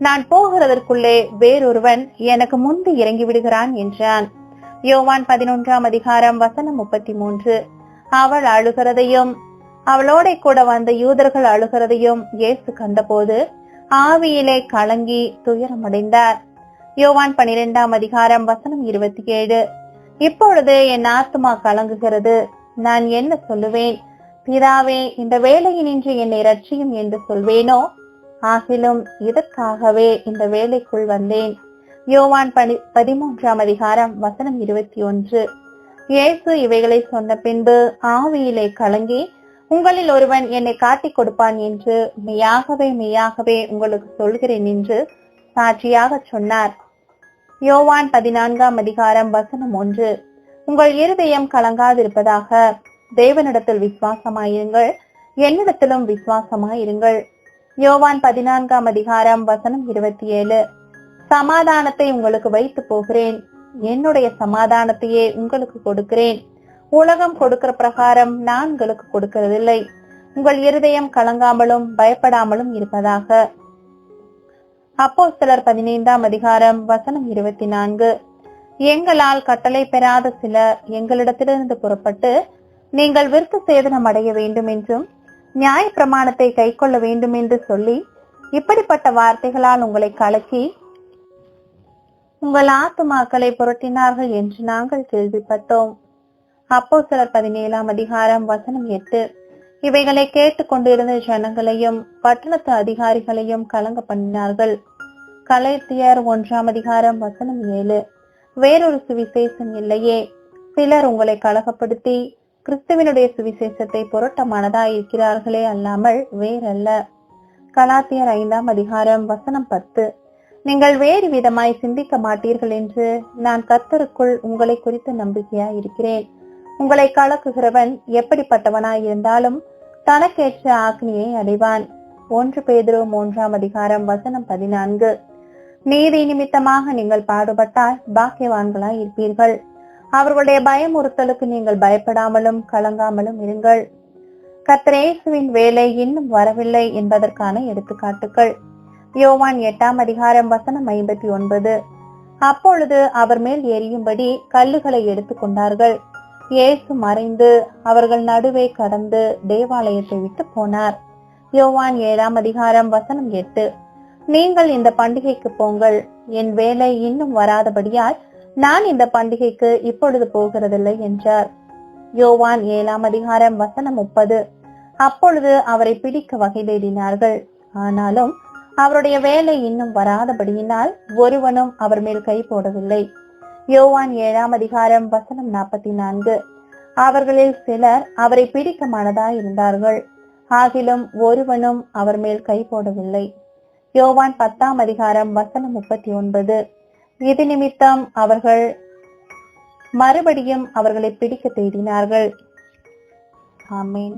நான் போகிறதற்குள்ளே வேறொருவன் எனக்கு முந்தி இறங்கி விடுகிறான் என்றான். யோவான் 11ஆம் அதிகாரம் வசனம் 33. அவள் அழுகிறதையும் அவளோட கூட வந்த யூதர்கள் அழுகிறதையும் இயேசு கண்டபோது ஆவியிலே கலங்கி துயரமடைந்தார். யோவான் 12ஆம் அதிகாரம் வசனம் 27. இப்பொழுது என் ஆத்துமா கலங்குகிறது, நான் என்ன சொல்லுவேன்? பிதாவே, இந்த வேளையினின்று என்னை ரட்சியும் என்று சொல்வேனோ? ஆகிலும் இதற்காகவே இந்த வேலைக்குள் வந்தேன். யோவான் 13ஆம் அதிகாரம் வசனம் 21. இயேசு இவைகளை சொன்ன பின்பு ஆவியிலே கலங்கி, உங்களில் ஒருவன் என்னை காட்டிக் கொடுப்பான் என்று மெய்யாகவே மெய்யாகவே உங்களுக்கு சொல்கிறேன் என்று சாட்சியாக சொன்னார். யோவான் 14ஆம் அதிகாரம் வசனம் 1. உங்கள் இருதயம் கலங்காதிருப்பதாக. தேவனிடத்தில் விசுவாசமாயிருங்கள், என்னிடத்திலும் விசுவாசமாயிருங்கள். யோவான் 14ஆம் அதிகாரம் வசனம் 27. சமாதானத்தை உங்களுக்கு வைத்து போகிறேன், என்னுடைய சமாதானத்தையே உங்களுக்கு கொடுக்கிறேன். உலகம் கொடுக்கிற பிரகாரம் நான் உங்களுக்கு கொடுக்கிறதில்லை. உங்கள் இருதயம் கலங்காமலும் பயப்படாமலும் இருப்பதாக. அப்போஸ்தலர் 15ஆம் அதிகாரம் வசனம் 24. எங்களால் கட்டளை பெறாத சிலர் எங்களிடத்திலிருந்து புறப்பட்டு நீங்கள் விருத்த சேதனம் அடைய வேண்டும் என்றும் நியாய பிரமாணத்தை கை கொள்ள வேண்டும் என்று சொல்லி இப்படிப்பட்ட வார்த்தைகளால் உங்களை கலக்கி உங்கள் ஆத்துமாக்களை புரட்டினார்கள் என்று நாங்கள் கேள்விப்பட்டோம். அப்போஸ்தலர் 17ஆம் அதிகாரம் வசனம் 8. இவைகளை கேட்டுக் கொண்டிருந்த ஜனங்களையும் பட்டணத்து அதிகாரிகளையும் கலங்க பண்ணினார்கள். கலேத்தியர் 1ஆம் அதிகாரம் வசனம் 7. வேறொரு சுவிசேஷம் இல்லையே, சிலர் உங்களை கலகப்படுத்தி கிறிஸ்துவனுடைய சுவிசேஷத்தை புரட்ட மனதாயிருக்கிறார்களே அல்லாமல் வேறல்ல. கலாத்தியர் 5ஆம் அதிகாரம் வசனம் 10. நீங்கள் வேறு விதமாய் சிந்திக்க மாட்டீர்கள் என்று நான் கர்த்தருக்குள் உங்களை குறித்து நம்பிக்கையாய் இருக்கிறேன். உங்களை கலக்குகிறவன் எப்படிப்பட்டவனாய் இருந்தாலும் தனக்கேற்ற ஆக்னியை அடைவான். 1 பேதுரு 3:14. நீதி நிமித்தமாக நீங்கள் பாடுபட்டால் பாக்கியவான்களாய் இருப்பீர்கள். அவர்களுடைய பயமுறுத்தலுக்கு நீங்கள் பயப்படாமலும் கலங்காமலும் இருங்கள். கர்த்தர் இயேசுவின் வேலை இன்னும் வரவில்லை என்பதற்கான எடுத்துக்காட்டுகள். யோவான் 8:59. அப்பொழுது அவர் மேல் எரியும்படி கல்லுகளை எடுத்துக்கொண்டார்கள். இயேசு மறைந்து அவர்கள் நடுவே கடந்து தேவாலயத்தை விட்டு போனார். யோவான் 7:8. நீங்கள் இந்த பண்டிகைக்கு போங்கள், என் வேலை இன்னும் வராதபடியால் நான் இந்த பண்டிகைக்கு இப்பொழுது போகிறதில்லை என்றார். யோவான் 7:30. அப்பொழுது அவரை பிடிக்க வகை தேடினார்கள். ஆனாலும் அவருடைய வேலை இன்னும் வராதபடியினால் ஒருவனும் அவர் மேல் கை போடவில்லை. யோவான் 7:44. அவர்களில் சிலர் அவரை பிடிக்க மனதாய் இருந்தார்கள், ஆகிலும் ஒருவனும் அவர் மேல் கை போடவில்லை. யோவான் 10:39. இது நிமித்தம் அவர்கள் மறுபடியும் அவர்களை பிடிக்க தேடினார்கள். ஆமென்.